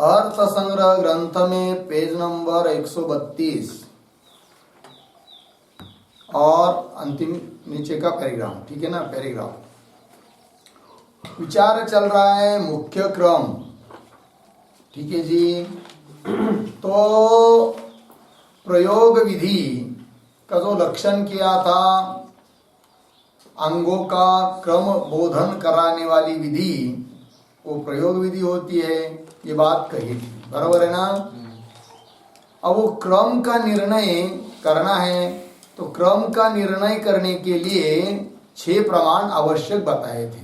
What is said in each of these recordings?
अर्थ संग्रह ग्रंथ में पेज नंबर 132 और अंतिम नीचे का पैराग्राफ, ठीक है ना। पैराग्राफ विचार चल रहा है मुख्य क्रम, ठीक है जी। तो प्रयोग विधि का जो लक्षण किया था, अंगों का क्रम बोधन कराने वाली विधि वो प्रयोग विधि होती है, ये बात कही थी, बराबर है ना। अब वो क्रम का निर्णय करना है, तो क्रम का निर्णय करने के लिए 6 प्रमाण आवश्यक बताए थे।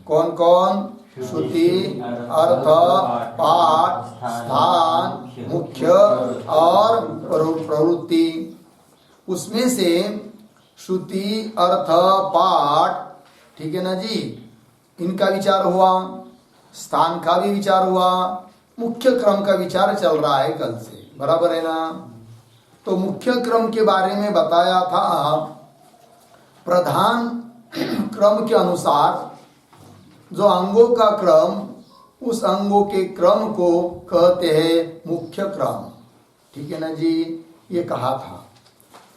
कौन कौन? श्रुति, अर्थ, पाठ, स्थान, मुख्य और प्रवृत्ति। उसमें से श्रुति, अर्थ, पाठ, ठीक है ना जी, इनका विचार हुआ, स्थान का भी विचार हुआ, मुख्य क्रम का विचार चल रहा है कल से, बराबर है ना। तो मुख्य क्रम के बारे में बताया था, प्रधान क्रम के अनुसार जो अंगों का क्रम, उस अंगों के क्रम को कहते हैं मुख्य क्रम, ठीक है ना जी, ये कहा था।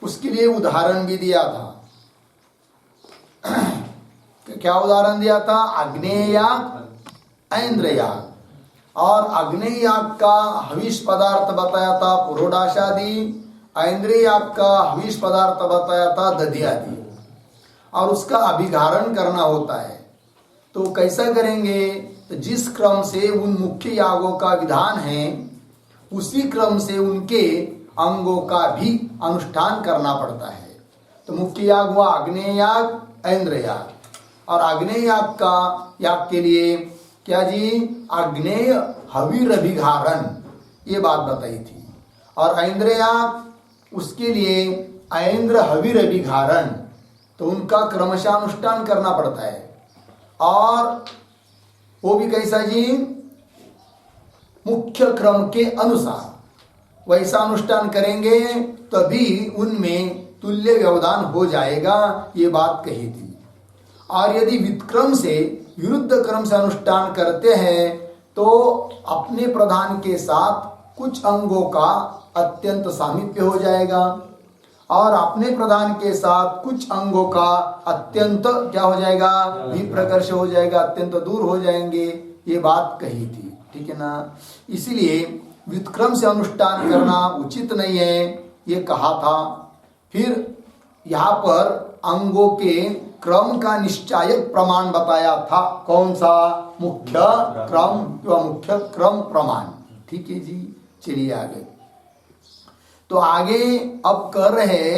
उसके लिए उदाहरण भी दिया था। क्या उदाहरण दिया था? आग्नेय याग, ऐन्द्र याग। और आग्नेय याग का हविष पदार्थ बताया था पुरोडाशादि, ऐन्द्र याग का हविष पदार्थ बताया था दधि आदि। और उसका अभिघारण करना होता है, तो कैसा करेंगे? तो जिस क्रम से उन मुख्य यागों का विधान है, उसी क्रम से उनके अंगों का भी अनुष्ठान करना पड़ता है। तो मुख्य याग हुआ आग्नेय याग, ऐन्द्र याग। और आग्नेय याग के लिए क्या जी? आग्नेय हविर अभिघारण, ये बात बताई थी। और ऐन्द्र याग, उसके लिए ऐन्द्र हविर अभिघारण, तो उनका क्रमशः अनुष्ठान करना पड़ता है। और वो भी कैसा जी? मुख्य क्रम के अनुसार वैसा अनुष्ठान करेंगे तभी उनमें तुल्य व्यवधान हो जाएगा, ये बात कही थी। और यदि विक्रम से विरुद्ध क्रम से अनुष्ठान करते हैं तो अपने प्रधान के साथ कुछ अंगों का अत्यंत सामीप्य हो जाएगा, और अपने प्रधान के साथ कुछ अंगों का अत्यंत क्या हो जाएगा? विप्रकर्ष हो जाएगा, अत्यंत दूर हो जाएंगे, ये बात कही थी, ठीक है ना। इसलिए व्युत्क्रम से अनुष्ठान करना उचित नहीं है, ये कहा था। फिर यहाँ पर अंगों के क्रम का निश्चायक प्रमाण बताया था। कौन सा? मुख्य क्रम व मुख्य क्रम प्रमाण, ठीक है जी। चलिए आगे। तो आगे अब कर रहे,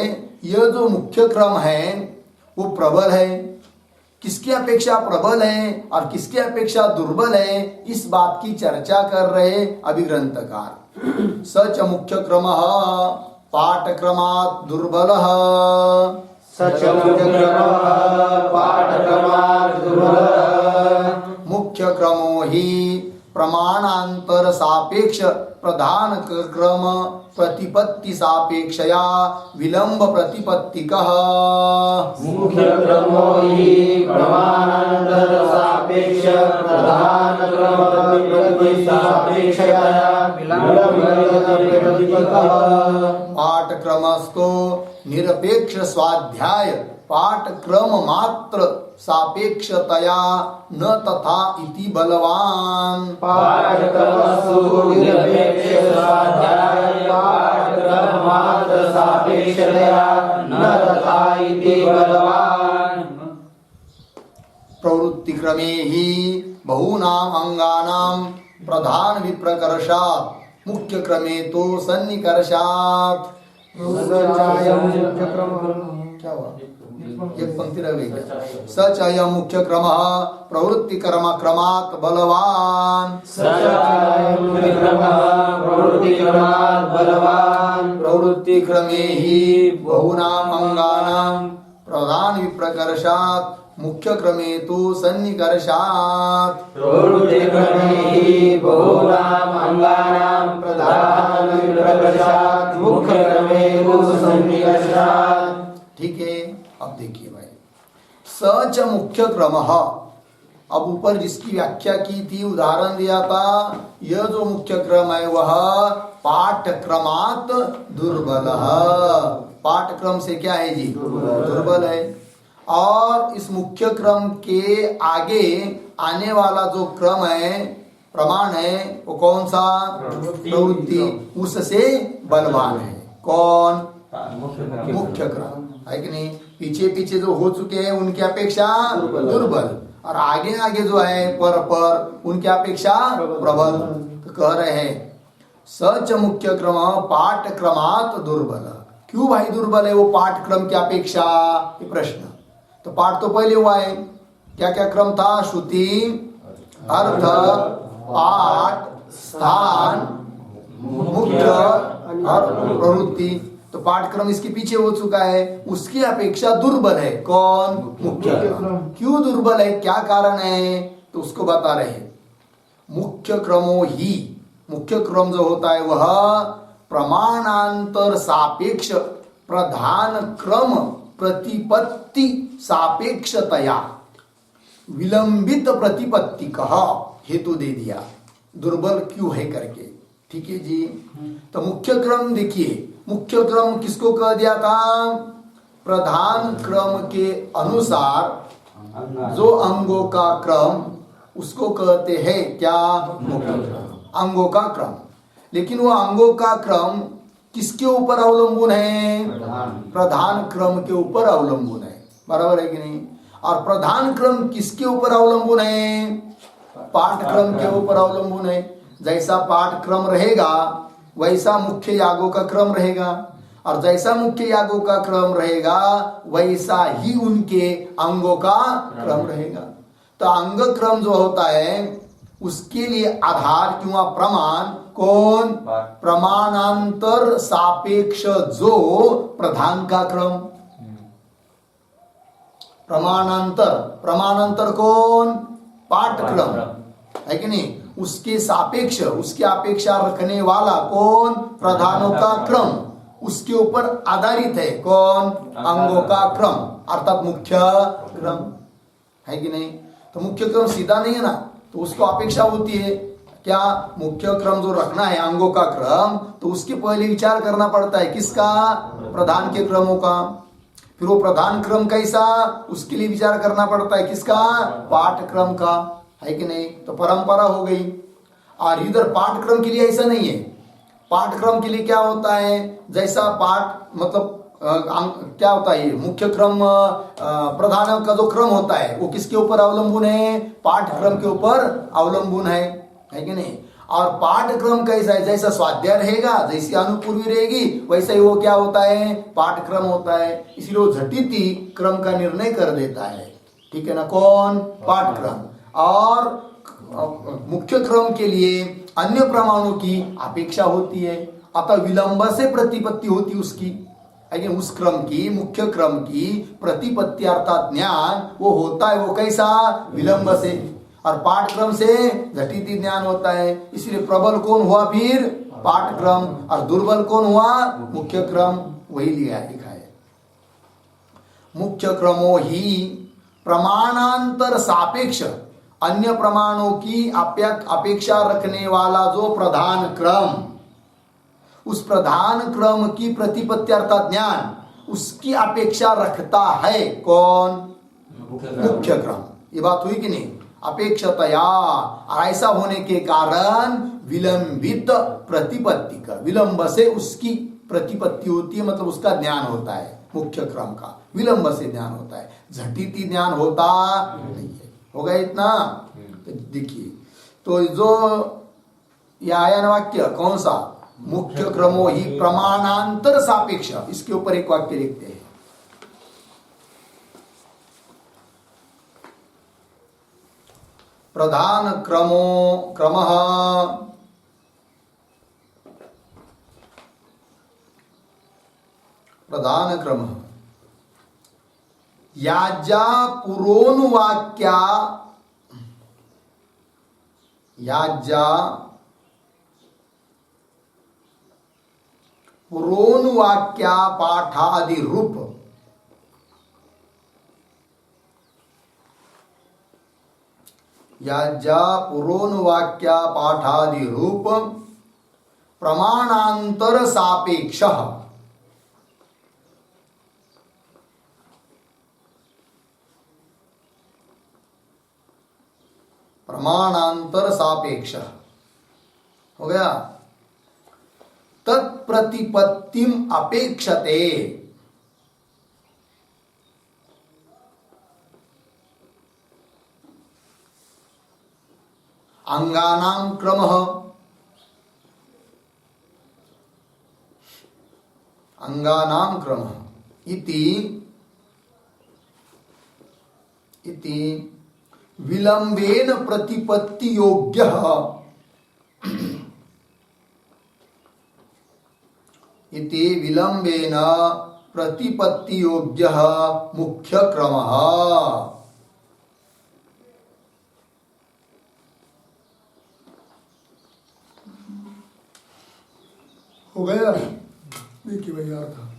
यह जो मुख्य क्रम है वो प्रबल है, किसकी अपेक्षा प्रबल है और किसकी अपेक्षा दुर्बल है, इस बात की चर्चा कर रहे अभिग्रंथकार। सच मुख्य क्रम पाठक्रमात् दुर्बलः, सच मुख्य क्रमः पाठक्रमात् दुर्बलः। मुख्य क्रमो हि प्रमाणांतर सापेक्ष प्रधान क्रम प्रतिपत्ति सापेक्षया विलंब प्रतिपत्तिकः। मुख्य क्रमो हि प्रमाणांतर सापेक्ष प्रधान क्रम प्रतिपत्ति सापेक्षया विलंब प्रतिपत्तिकः। पाठक्रमस्तो निरपेक्ष स्वाध्याय पाठक्रम मात्र सापेक्षतया न तथा इति बलवान। पाठक्रमस्तु निरपेक्ष स्वाध्याय पाठक्रम मात्र सापेक्षतया न तथा इति बलवान। प्रवृत्ति क्रमे ही बहूनाम अंगानाम प्रधान विप्रकर्षात् मुख्य क्रमे तो सन्निकर्षात्। क्या हुआ? एक पंक्ति रह गई क्या? सच अयम मुख्य क्रम प्रवृत्ति कर्म क्रमात् बलवान। प्रवृत्ति क्रमे ही बहूनाम अंगानाम प्रधान विप्रकर्षात् मुख्य क्रमे तो सन्निकर्षात्। प्रवृत्ति क्रमे ही बहूनाम अंगानाम प्रधान विप्रकर्षात् मुख्य क्रमे तो सन्निकर्षात्। ठीक है, अब देखिए भाई, सच मुख्य क्रम। अब ऊपर जिसकी व्याख्या की थी, उदाहरण दिया था, यह जो मुख्य क्रम है वह पाठक्रमात् दुर्बल। पाठक्रम से क्या है जी? दुर्बल है। और इस मुख्य क्रम के आगे आने वाला जो क्रम है, प्रमाण है, वो कौन सा? प्रवृत्ति, उससे बलवान है। कौन? मुख्य क्रम है कि नहीं? पीछे पीछे जो हो चुके हैं उनकी अपेक्षा दुर्बल, और आगे आगे जो है पर उनकी अपेक्षा प्रबल। तो कह रहे हैं सच मुख्य क्रम पाठक्रमात् दुर्बल। क्यों भाई दुर्बल है वो पाठक्रम की अपेक्षा? ये प्रश्न। तो पाठ तो पहले हुआ है, क्या क्या क्रम था? श्रुति, अर्थ, पाठ, स्थान, मुख्य और प्रवृत्ति। तो पाठक्रम इसके पीछे हो चुका है, उसकी अपेक्षा दुर्बल है। कौन? मुख्य क्रम। क्यों दुर्बल है, क्या कारण है? तो उसको बता रहे हैं। मुख्य क्रमो ही, मुख्य क्रम जो होता है वह प्रमाणांतर सापेक्ष प्रधान क्रम प्रतिपत्ति सापेक्षतया विलंबित प्रतिपत्ति कहा हेतु दे दिया, दुर्बल क्यों है करके। ठीक है जी। तो मुख्य क्रम देखिए, मुख्य क्रम किसको कह दिया था? प्रधान क्रम के अनुसार जो अंगों का क्रम, उसको कहते हैं क्या? मुख्य क्रम, अंगों का क्रम। लेकिन वो अंगों का क्रम किसके ऊपर अवलंबन है? प्रधान क्रम के ऊपर अवलंबन है। बराबर है कि नहीं? और प्रधान क्रम किसके ऊपर अवलंबन है? पाठक्रम के ऊपर अवलंबन है। जैसा पाठक्रम रहेगा वैसा मुख्य यागों का क्रम रहेगा, और जैसा मुख्य यागों का क्रम रहेगा वैसा ही उनके अंगों का क्रम रहेगा। तो अंग क्रम जो होता है उसके लिए आधार किंवा प्रमाण कौन? प्रमाणांतर सापेक्ष जो प्रधान का क्रम। प्रमाणांतर, प्रमाणांतर कौन? पाठक्रम है कि नहीं? उसके सापेक्ष, उसकी अपेक्षा रखने वाला कौन? प्रधानों का क्रम। उसके ऊपर आधारित है कौन? अंगों का क्रम, अर्थात मुख्य क्रम है कि नहीं? तो मुख्य क्रम सीधा नहीं है ना, तो उसको अपेक्षा होती है क्या? मुख्य क्रम जो रखना है अंगों का क्रम, तो उसके पहले विचार करना पड़ता है किसका? प्रधान के क्रमों का। फिर वो प्रधान क्रम कैसा, उसके लिए विचार करना पड़ता है किसका? पाठक्रम का, है कि नहीं? तो परंपरा हो गई। और इधर पाठक्रम के लिए ऐसा नहीं है। पाठक्रम के लिए क्या होता है? जैसा पाठ मतलब क्या होता है, मुख्य क्रम प्रधान का जो क्रम होता है वो किसके ऊपर अवलंबन है? पाठक्रम के ऊपर अवलंबन है कि नहीं? और पाठक्रम कैसा है? जैसा स्वाध्याय रहेगा, जैसी अनुपूर्वी रहेगी, वैसा ही वो क्या होता है? पाठक्रम होता है। इसलिए वो झटिति क्रम का निर्णय कर देता है। ठीक है ना? कौन? पाठक्रम। और मुख्य क्रम के लिए अन्य प्रमाणों की अपेक्षा होती है, अतः विलंब से प्रतिपत्ति होती उसकी, लेकिन उस क्रम की, मुख्य क्रम की प्रतिपत्ति अर्थात ज्ञान वो होता है, वो कैसा? विलंब से। और पाठक्रम से झटिति ज्ञान होता है। इसलिए प्रबल कौन हुआ फिर? पाठक्रम, और दुर्बल कौन हुआ? मुख्य क्रम। वही लिखा है, मुख्य क्रमो ही प्रमाणांतर सापेक्ष अन्य प्रमाणों की अपेक्षा रखने वाला जो प्रधान क्रम, उस प्रधान क्रम की प्रतिपत्ति अर्थात ज्ञान, उसकी अपेक्षा रखता है कौन? मुख्य क्रम। ये बात हुई कि नहीं? अपेक्षतया, ऐसा होने के कारण विलंबित प्रतिपत्ति का, विलंब से उसकी प्रतिपत्ति होती है, मतलब उसका ज्ञान होता है। मुख्य क्रम का विलंब से ज्ञान होता है, झटिति ज्ञान होता नहीं है। हो गया इतना। तो देखिए, तो जो ये आयन वाक्य कौन सा, मुख्य क्रमो ही प्रमाणांतर सापेक्ष, इसके ऊपर एक वाक्य लिखते हैं। प्रधान क्रमो क्रमः प्रधान क्रम याज्या पुरोनुवाक्या याज्या पुरोनुवाक्या पाठादि रूप याज्या पुरोनुवाक्या पाठादि रूप प्रमाणांतर सापेक्ष प्रमाणांतर सापेक्ष हो गया। तत्प्रतिपत्तिम अपेक्षते अंगानां क्रमः अंगानां क्रमः इति विलंबेन प्रतिपत्ति योग्यः इति विलंबेन प्रतिपत्ति योग्यः मुख्य क्रमः। हो गया, देखिए भैया था।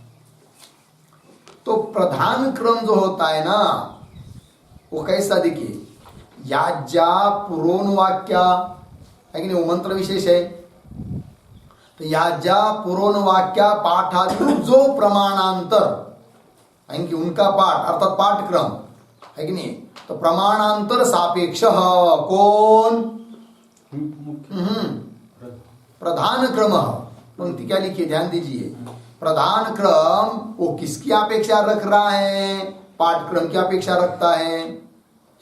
तो प्रधान क्रम जो होता है ना, वो कैसा, देखिए, याज्या पुरोनुवाक्या है कि नहीं, वो मंत्र विशेष है। तो याज्या पुरोनुवाक्या पाठादि जो प्रमाणांतर है कि उनका पाठ अर्थात पाठक्रम है कि नहीं, तो प्रमाणांतर सापेक्ष कौन, प्रधान क्रम। पंक्ति क्या लिखिए, ध्यान दीजिए। प्रधान क्रम वो किसकी अपेक्षा रख रहा है, पाठक्रम की अपेक्षा रखता है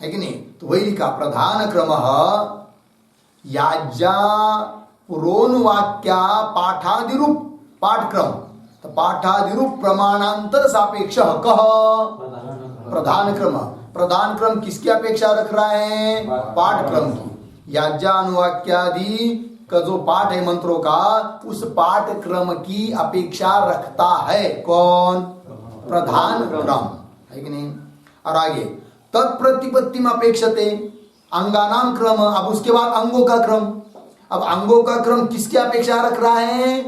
कि नहीं। तो वही लिखा, प्रधान क्रम याज्या पुरोनुवाक्या पाठादिरूप पाठक्रम। तो पाठादिरूप प्रमाणांतर सापेक्ष कह प्रधान क्रम। प्रधान क्रम किसकी अपेक्षा रख रहा है, पाठक्रम की। याज्या अनुवाक्यादि का जो पाठ है मंत्रों का, उस पाठक्रम की अपेक्षा रखता है कौन, प्रधान क्रम है कि नहीं। और आगे तत्प्रतिपत्ति में अपेक्षते अंगानाम क्रम। अब उसके बाद अंगों का क्रम। अब अंगों का क्रम किसकी अपेक्षा रख रहा है,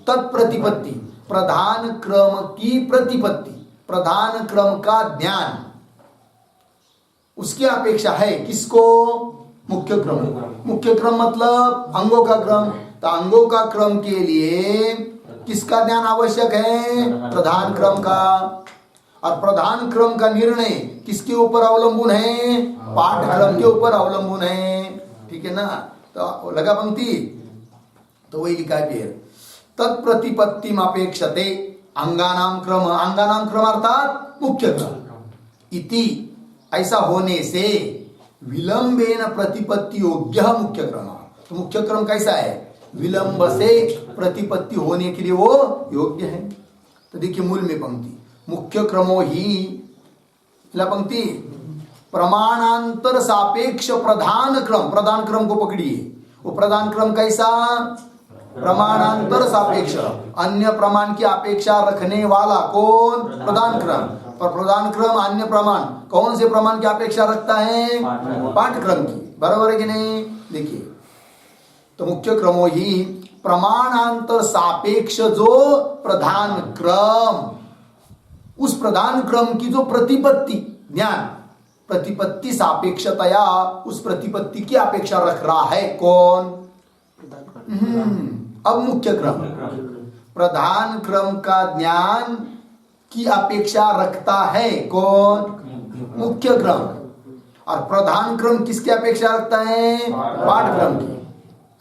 तत्प्रतिपत्ति, प्रधान क्रम की प्रतिपत्ति, प्रधान क्रम का ज्ञान, उसकी अपेक्षा है किसको, मुख्य क्रम। मुख्य क्रम मतलब अंगों का क्रम। तो अंगों का क्रम के लिए किसका ज्ञान आवश्यक है, प्रधान क्रम का। और प्रधान क्रम का निर्णय किसके ऊपर अवलंबन है, पाठक्रम के ऊपर अवलंबन है। ठीक है ना। तो लगा पंक्ति। तो वही लिखा है फिर, तत्प्रतिपत्ति अपेक्षते अंगानाम क्रम। अंगानाम क्रम अर्थात मुख्य क्रम। इति ऐसा होने से विलंबेन प्रतिपत्ति योग्य मुख्य क्रम। तो मुख्य क्रम कैसा है, विलंब से प्रतिपत्ति होने के लिए वो योग्य है। तो देखिए मूल में पंक्ति, मुख्य क्रमो ही पंक्ति प्रमाणांतर सापेक्ष प्रधान क्रम। प्रधान क्रम को पकड़िए, वो प्रधान क्रम कैसा, प्रमाणांतर सापेक्ष, अन्य प्रमाण की अपेक्षा रखने वाला कौन, प्रधान क्रम। पर प्रधान क्रम अन्य प्रमाण, कौन से प्रमाण की अपेक्षा रखता है, पाठक्रम की। बराबर है कि नहीं। देखिए, तो मुख्य क्रमो ही प्रमाणांतर सापेक्ष जो प्रधान क्रम, उस प्रधान क्रम की जो प्रतिपत्ति ज्ञान, प्रतिपत्ति सापेक्षतया उस प्रतिपत्ति की अपेक्षा रख रहा है कौन, अब मुख्य क्रम। प्रधान क्रम का ज्ञान की अपेक्षा रखता है कौन, मुख्य क्रम। और प्रधान क्रम किसकी अपेक्षा रखता है, पाठक्रम की,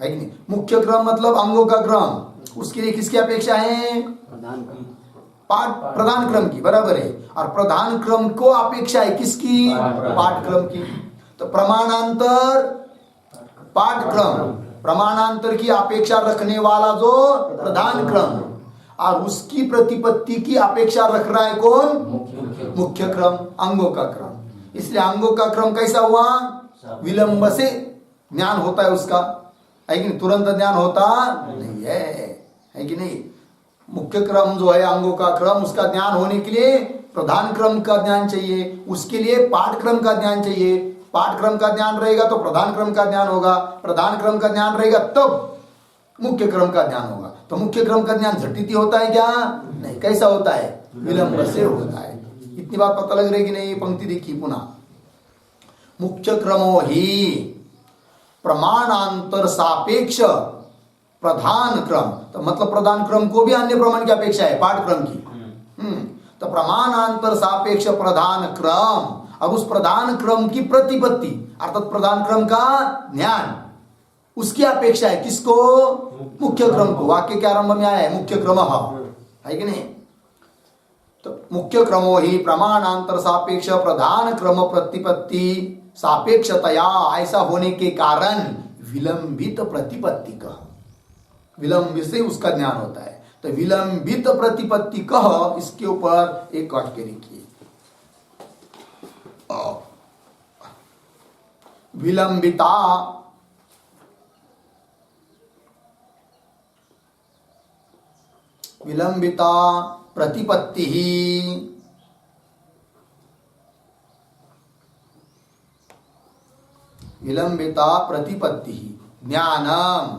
है कि नहीं। मुख्य क्रम मतलब अंगों का क्रम, उसके लिए किसकी अपेक्षा है, प्रधान क्रम की, बराबर है। और प्रधान क्रम को अपेक्षा है किसकी? पाठक्रम की। तो प्रमाणांतर पाठक्रम, प्रमाणांतर की अपेक्षा रखने वाला जो प्रधान क्रम, और उसकी प्रतिपत्ति की अपेक्षा रख रहा है कौन? मुख्य क्रम, अंगों का क्रम। इसलिए अंगों का क्रम कैसा हुआ? विलंब से ज्ञान होता है उसका, है कि नहीं? तुरंत ज्ञान होता नहीं है कि नहीं? मुख्य क्रम जो है अंगों का क्रम, उसका ज्ञान होने के लिए प्रधान क्रम का ज्ञान चाहिए, उसके लिए पाठक्रम का ज्ञान चाहिए। पाठक्रम का ज्ञान रहेगा तो प्रधान क्रम का ज्ञान होगा, प्रधान क्रम का ज्ञान रहेगा तब मुख्य क्रम का ज्ञान होगा। तो मुख्य क्रम का ज्ञान झटिति होता है क्या? नहीं। कैसा होता है? विलंब से होता है। इतनी बात पता लग रही कि नहीं? पंक्ति देखिए पुनः, मुख्य क्रमो ही प्रमाणांतर सापेक्ष प्रधान क्रम। तो मतलब प्रधान क्रम को भी अन्य प्रमाण की अपेक्षा है पाठक्रम की। तो प्रमाणांतर सापेक्ष प्रधान क्रम, और उस प्रधान क्रम की प्रतिपत्ति अर्थात प्रधान क्रम का ज्ञान, उसकी अपेक्षा है किसको? मुख्य क्रम को। वाक्य के आरंभ में आया है मुख्य क्रम, है कि नहीं? तो मुख्य क्रमो ही प्रमाणांतर सापेक्ष प्रधान क्रम प्रतिपत्ति सापेक्षतया, ऐसा होने के कारण विलंबित प्रतिपत्ति कह, विलंब से उसका ज्ञान होता है। तो विलंबित प्रतिपत्ति कह, इसके ऊपर एक वाक्य लिखिए, विलंबिता विलंबिता प्रतिपत्ति ही विलंबिता प्रतिपत्ति ही ज्ञानम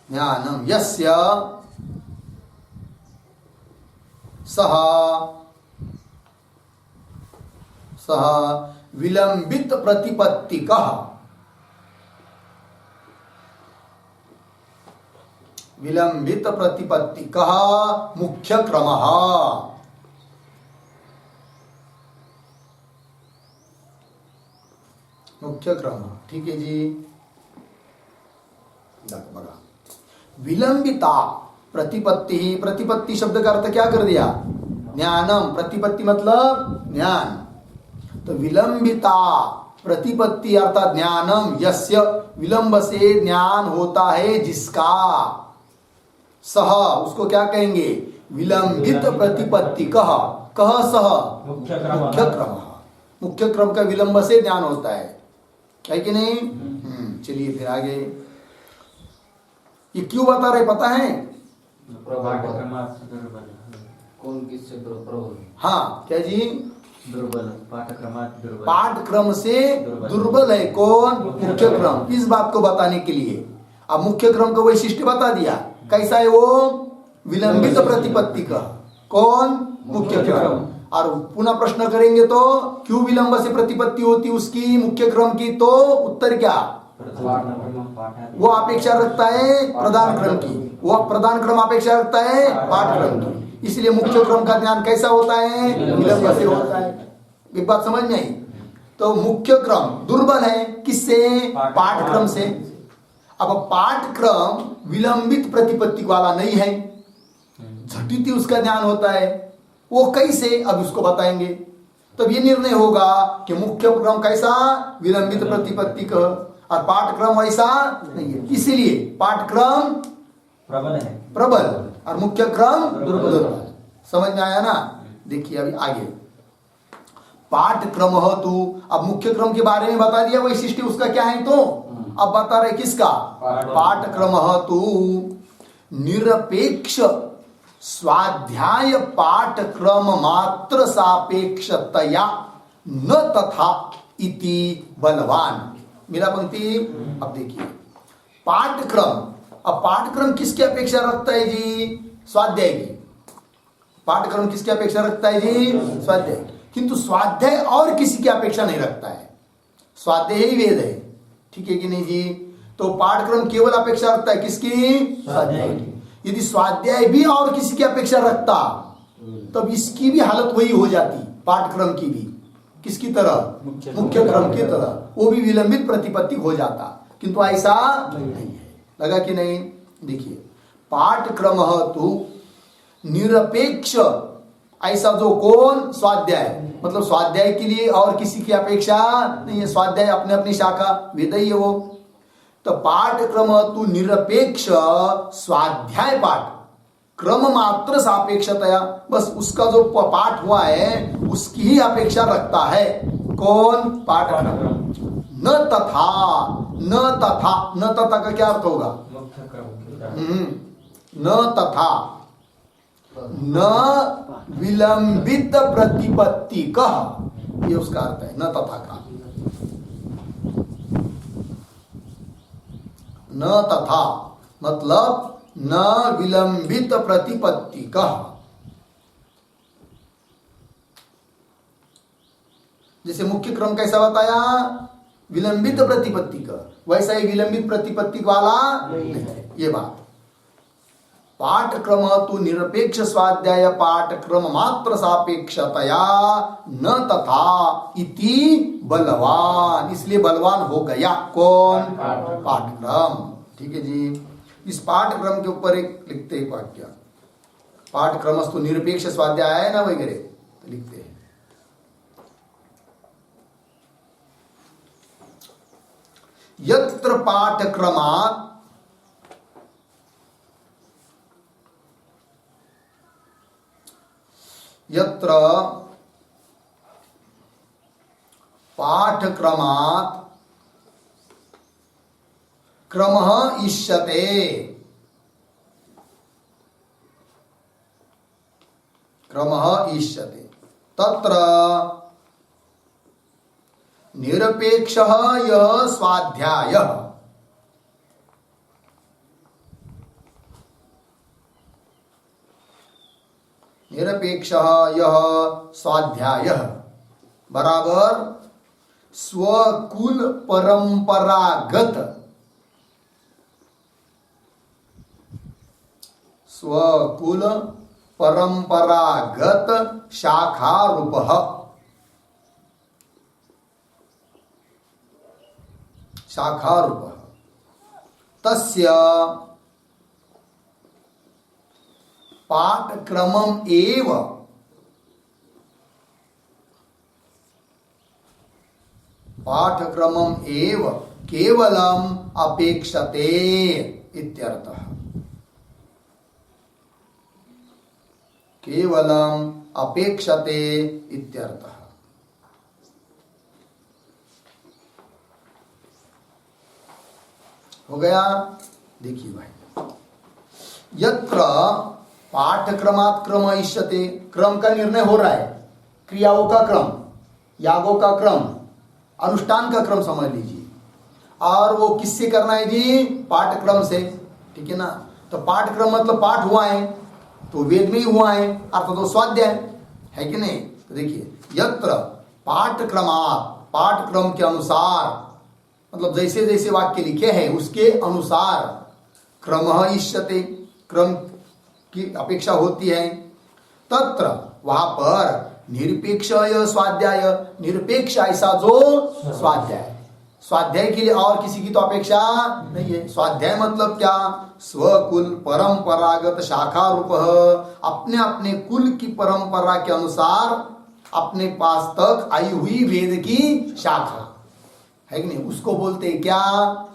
ज्ञानम यस्य सह विलंबित प्रतिपत्ति कह, विलंबित प्रतिपत्ति कह मुख्य क्रम। मुख्य क्रम, ठीक है जी। बघा, विलंबिता प्रतिपत्ति ही, प्रतिपत्ति शब्द का अर्थ क्या कर दिया? ज्ञानम। प्रतिपत्ति मतलब ज्ञान। तो विलंबिता प्रतिपत्ति अर्थात ज्ञानम यस्य, विलंब से ज्ञान होता है जिसका, सह उसको क्या कहेंगे? विलंबित प्रतिपत्ति कह, कह सह मुख्य क्रम। मुख्य क्रम का विलंब से ज्ञान होता है कि नहीं? चलिए फिर आगे, ये क्यों बता रहे पता है? कौन किससे प्रबल? हाँ, क्या जी? दुर्बल, पाठक्रम पाठक्रम से दुर्बल है कौन? मुख्य क्रम। इस बात को बताने के लिए अब मुख्य क्रम का वैशिष्ट्य बता दिया। कैसा है वो? विलंबित प्रतिपत्ति का। कौन? मुख्य क्रम। और पुनः प्रश्न करेंगे तो क्यों विलंब से प्रतिपत्ति होती उसकी मुख्य क्रम की? तो उत्तर क्या? वो अपेक्षा रखता है प्रधान क्रम की, वो प्रधान क्रम अपेक्षा रखता है पाठक्रम की। इसलिए मुख्य क्रम का ज्ञान कैसा होता है? विलंब से होता है। एक बात समझ में आई? तो मुख्य क्रम दुर्बल है किससे? पाठक्रम से। अब पाठक्रम विलंबित प्रतिपत्ति वाला नहीं है, झटिति उसका ज्ञान होता है। वो कैसे? अब उसको बताएंगे। तब ये निर्णय होगा कि मुख्य क्रम कैसा? विलंबित प्रतिपत्ति का, और पाठक्रम वैसा नहीं है। इसीलिए पाठक्रम प्रबल है, प्रबल, और मुख्य क्रम दुर्बल। समझ में आया ना? देखिए अभी आगे, पाठक्रम तू, अब मुख्य क्रम के बारे में बता दिया, वैशिष्ट्य उसका क्या है। तो अब बता रहे किसका? पाठक्रम तू निरपेक्ष स्वाध्याय पाठक्रम मात्र सापेक्षतया न तथा इति बलवान। मेरा पंक्ति अब देखिए, पाठक्रम, अब पाठक्रम किसकी अपेक्षा रखता है जी? स्वाध्याय की। पाठक्रम किसकी अपेक्षा रखता है जी? स्वाध्याय। किंतु स्वाध्याय और किसी की अपेक्षा नहीं रखता है, स्वाध्याय ही वेद है, ठीक है कि नहीं जी? तो पाठक्रम केवल अपेक्षा रखता है किसकी? स्वाध्याय की। यदि स्वाध्याय भी और किसी की अपेक्षा रखता तब इसकी भी हालत वही हो जाती, पाठक्रम की भी। किसकी तरह? मुख्य क्रम की तरह, वो भी विलंबित प्रतिपत्ति हो जाता। किंतु ऐसा नहीं है। लगा कि नहीं? देखिए, पाठक्रम तो निरपेक्ष, ऐसा जो कौन स्वाध्याय, मतलब स्वाध्याय के लिए और किसी की अपेक्षा नहीं है, स्वाध्याय अपने अपनी शाखा वेद ही है वो। तो पाठक्रम तो निरपेक्ष स्वाध्याय पाठ क्रम मात्र सापेक्षतया, बस उसका जो पाठ हुआ है उसकी ही अपेक्षा रखता है। कौन? पाठक्रम। न तथा, न तथा, न तथा का क्या अर्थ होगा? न तथा, न विलंबित प्रतिपत्ति कह, ये उसका अर्थ है न तथा का। न तथा मतलब न विलंबित प्रतिपत्ति कह। जैसे मुख्य क्रम कैसा बताया? विलंबित प्रतिपत्ति का, वैसा ही विलंबित प्रतिपत्ति वाला नहीं है ये बात। पाठक्रम तो निरपेक्ष स्वाध्याय पाठक्रम मात्र सापेक्षतया न तथा इति बलवान, इसलिए बलवान हो गया। कौन? पाठक्रम। ठीक है जी। इस पाठक्रम के ऊपर एक लिखते हैं वाक्य, पाठक्रमस्तु निरपेक्ष स्वाध्याय है ना वगैरह, तो लिखते हैं यत्र पाठक्रमात् यत्र पाठक्रमात् क्रमः इष्यते तत्र निरपेक्षः यः स्वाध्यायः बराबर स्वकुल परंपरागत शाखा रूपः तस्य पाठक्रमम् एव केवलम् अपेक्षते इत्यर्थः। केवलम् अपेक्षते इत्यर्थः। हो गया? देखिए भाई, यत्र पाठक्रमात् क्रम इष्यते, क्रम का निर्णय हो रहा है, क्रियाओं का क्रम, यागों का क्रम, अनुष्ठान का क्रम समझ लीजिए, और वो किससे करना है जी? पाठक्रम से। ठीक है ना? तो पाठक्रम मतलब पाठ हुआ है तो वेद में ही हुआ है, अर्थात तो स्वाध्याय है कि नहीं? तो देखिए, यत्र पाठक्रमात्, पाठक्रम के अनुसार, मतलब जैसे जैसे वाक्य लिखे हैं उसके अनुसार क्रमः इष्यते, क्रम की अपेक्षा होती है। तत्र, वहां पर निरपेक्ष स्वाध्याय, निरपेक्ष ऐसा जो स्वाध्याय, स्वाध्याय के लिए और किसी की तो अपेक्षा नहीं है। स्वाध्याय मतलब क्या? स्वकुल परंपरागत शाखा रूप, अपने अपने कुल की परंपरा के अनुसार अपने पास तक आई हुई वेद की शाखा है कि नहीं, उसको बोलते हैं क्या?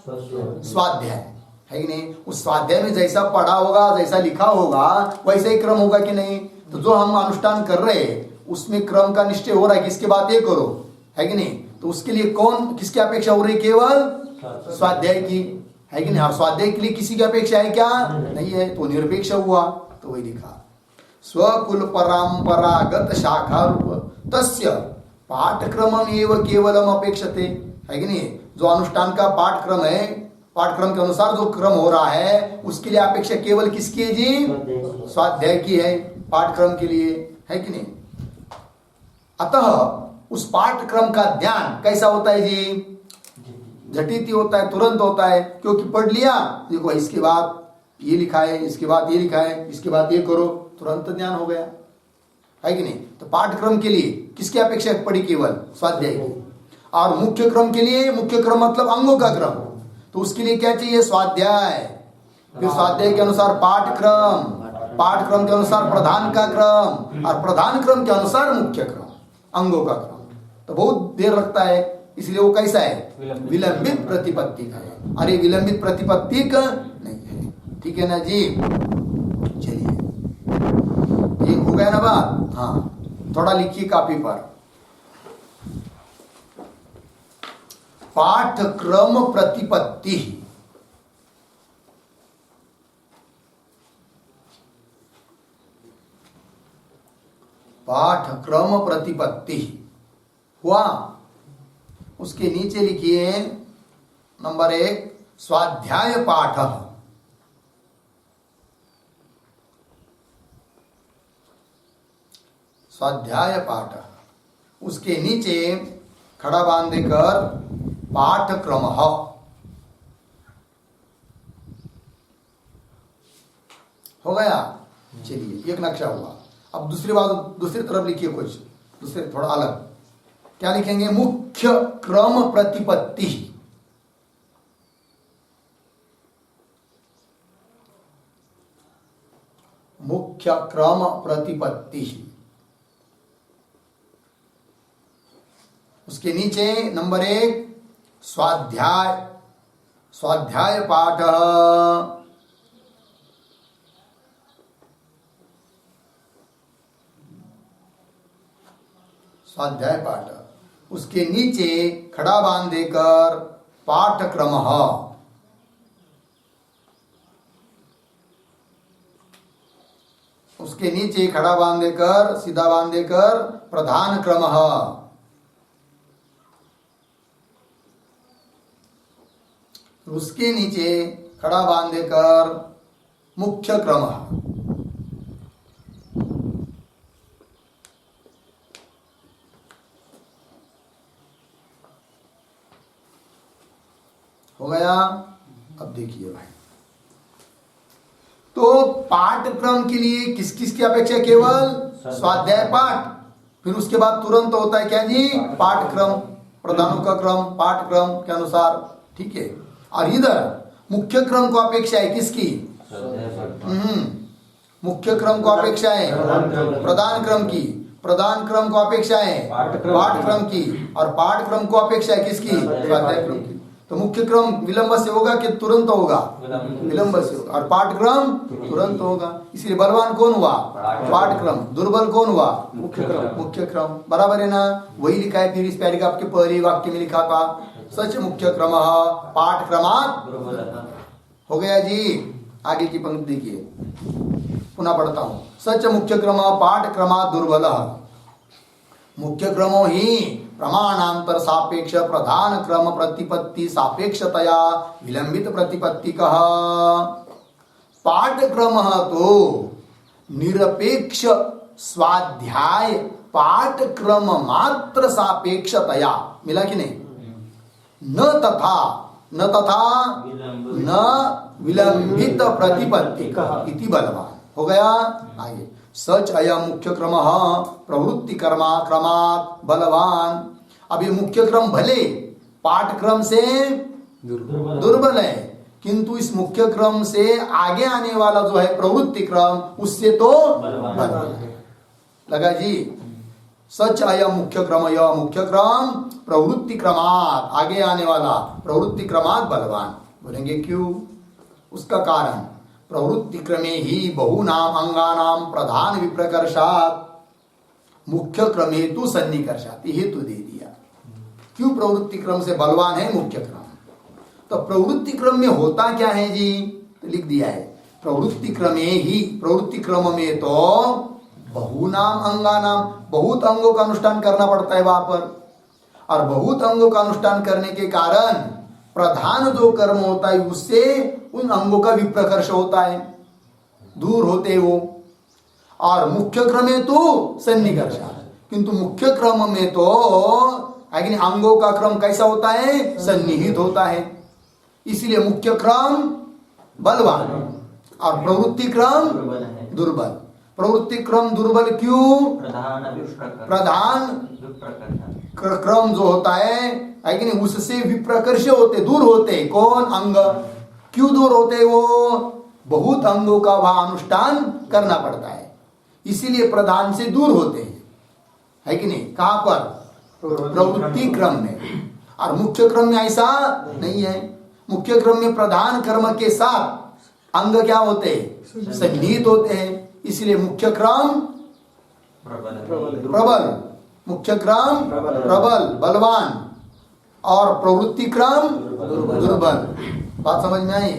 स्वाध्याय है कि नहीं? उस स्वाध्याय में जैसा पढ़ा होगा, जैसा लिखा होगा, वैसा ही क्रम होगा कि नहीं? तो जो हम अनुष्ठान कर रहे हैं उसमें क्रम का निश्चय हो रहा है, किसके बात ये करो, है कि नहीं? तो उसके लिए कौन, किसकी अपेक्षा हो रही? केवल स्वाध्याय की, है कि नहीं? और स्वाध्याय के लिए किसी की अपेक्षा है क्या? नहीं है, तो निरपेक्ष हुआ। तो वही लिखा, स्वकुल परंपरागत शाखा रूप तस्य पाठक्रमम एव केवलम अपेक्षते, है कि नहीं? जो अनुष्ठान का पाठक्रम है, पाठक्रम के अनुसार जो क्रम हो रहा है उसके लिए अपेक्षा केवल किसकी है जी? स्वाध्याय की है, पाठक्रम के लिए, है कि नहीं? अतः उस पाठक्रम का ध्यान कैसा होता है जी? झटित ही होता है, तुरंत होता है, क्योंकि पढ़ लिया, देखो इसके बाद ये लिखा है, इसके बाद ये लिखा है, इसके बाद ये करो, तुरंत ध्यान हो गया, है कि नहीं? तो पाठक्रम के लिए किसकी अपेक्षा पड़ी? केवल स्वाध्याय की। और मुख्य क्रम के लिए, मुख्य क्रम मतलब अंगों का क्रम, तो उसके लिए क्या चाहिए? स्वाध्याय। फिर स्वाध्याय के अनुसार पाठक्रम, पाठक्रम के अनुसार प्रधान का क्रम, और प्रधान क्रम के अनुसार मुख्य क्रम, अंगों का क्रम। तो बहुत देर लगता है, इसलिए वो कैसा है? विलंबित प्रतिपत्ति का है। अरे विलंबित प्रतिपत्ति का नहीं है। ठीक है ना जी? चलिए, ये हो गया ना बात? हाँ, थोड़ा लिखिए कॉपी पर। पाठक्रम प्रतिपत्ति, पाठक्रम प्रतिपत्ति हुआ। उसके नीचे लिखिए नंबर 1 स्वाध्याय पाठ। स्वाध्याय पाठ, उसके नीचे खड़ा बांध देकर पाठक्रम। हो गया? चलिए, एक नक्शा हुआ। अब दूसरी बात, दूसरी तरफ लिखिए कुछ, दूसरे थोड़ा अलग। क्या लिखेंगे? मुख्य क्रम प्रतिपत्ति। मुख्य क्रम प्रतिपत्ति, उसके नीचे नंबर 1 स्वाध्याय, स्वाध्याय पाठ। स्वाध्याय पाठ, उसके नीचे खड़ा बांध देकर पाठक्रम। उसके नीचे खड़ा बांध देकर, सीधा बांध देकर प्रधान क्रम। उसके नीचे खड़ा बांध देकर मुख्य क्रम। हो गया? अब देखिए भाई, तो पाठक्रम के लिए किस किस की अपेक्षा? केवल स्वाध्याय पाठ। फिर उसके बाद तुरंत होता है क्या जी? पाठक्रम, प्रधानों का क्रम, पाठक्रम के अनुसार। ठीक है? और इधर मुख्य क्रम को अपेक्षा है किसकी? मुख्य क्रम को अपेक्षा है प्रधान क्रम की, प्रधान क्रम को अपेक्षा है पाठक्रम की, और पाठक्रम को अपेक्षा है किसकी? स्वाध्याय क्रम की। तो मुख्य क्रम विलंब से होगा कि तुरंत होगा? विलंब से होगा। और पाठक्रम तुरंत होगा। इसलिए बलवान कौन हुआ? पाठक्रम। दुर्बल कौन हुआ? मुख्य क्रम। मुख्य क्रम, बराबर है ना? वही लिखा है फिर इस पैराग्राफ के पहले वाक्य में लिखा था, सच मुख्य क्रम पाठक्रमात्। हो गया जी? आगे की पंक्ति देखिए, पुनः पढ़ता हूं। सच मुख्य क्रम पाठक्रमात् दुर्बल। मुख्य क्रमो ही प्रमाणांतर सापेक्ष प्रधान क्रम प्रतिपत्ति सापेक्षतया विलंबित प्रतिपत्ति कह। पाठक्रम तो निरपेक्ष स्वाध्याय पाठक्रम मात्र सापेक्षतया, मिला कि नहीं? न तथा न विलंबित प्रतिपत्ति इति बलवान। हो गया? आगे सच अयम मुख्य क्रम प्रवृत्ति क्रमात् बलवान। अब ये मुख्य क्रम भले पाठक्रम से दुर्बल है, किंतु इस मुख्य क्रम से आगे आने वाला जो है प्रवृत्ति क्रम, उससे तो बलवान है। लगा जी? सच अयम मुख्य क्रम, यह मुख्य क्रम प्रवृत्ति क्रमात्, आगे आने वाला प्रवृत्ति क्रमात् बलवान। बोलेंगे क्यों? उसका कारण प्रवृत्ति क्रमे ही बहुनाम अंगानाम प्रधान विप्रकर्षात् मुख्य क्रमे तु सन्निकर्षात्, हेतु दे दिया। क्यों प्रवृत्ति क्रम से बलवान है मुख्य क्रम? तो प्रवृत्ति क्रम में होता क्या है जी? तो लिख दिया है प्रवृत्ति क्रमे ही, प्रवृत्ति क्रम में तो बहुनाम अंगानाम, बहुत अंगों का अनुष्ठान करना पड़ता है वहां पर, और बहुत अंगों का अनुष्ठान करने के कारण प्रधान जो कर्म होता है उससे उन अंगों का विप्रकर्ष होता है, दूर होते वो। और मुख्य क्रम में तो सन्निकर्ष, किंतु मुख्य क्रम में तो अंगों का क्रम कैसा होता है? सन्निहित होता है। इसलिए मुख्य क्रम बलवान और प्रवृत्ति क्रम दुर्बल। प्रवृत्ति क्रम दुर्बल क्यों? प्रधान क्रम जो होता है कि नहीं, उससे विप्रकर्ष होते, दूर होते। कौन? अंग। क्यों दूर होते वो? बहुत अंगों का वह अनुष्ठान करना पड़ता है, इसीलिए प्रधान से दूर होते हैं, है कि नहीं? कहां पर? प्रवृत्ति क्रम में। और मुख्य क्रम में ऐसा नहीं है। मुख्य क्रम में प्रधान कर्म के साथ अंग क्या होते हैं? सन्निहित होते हैं, इसलिए मुख्य क्रम प्रबल, मुख्य क्रम प्रबल बलवान और प्रवृत्ति क्रम दुर्बल। बात समझ में आई?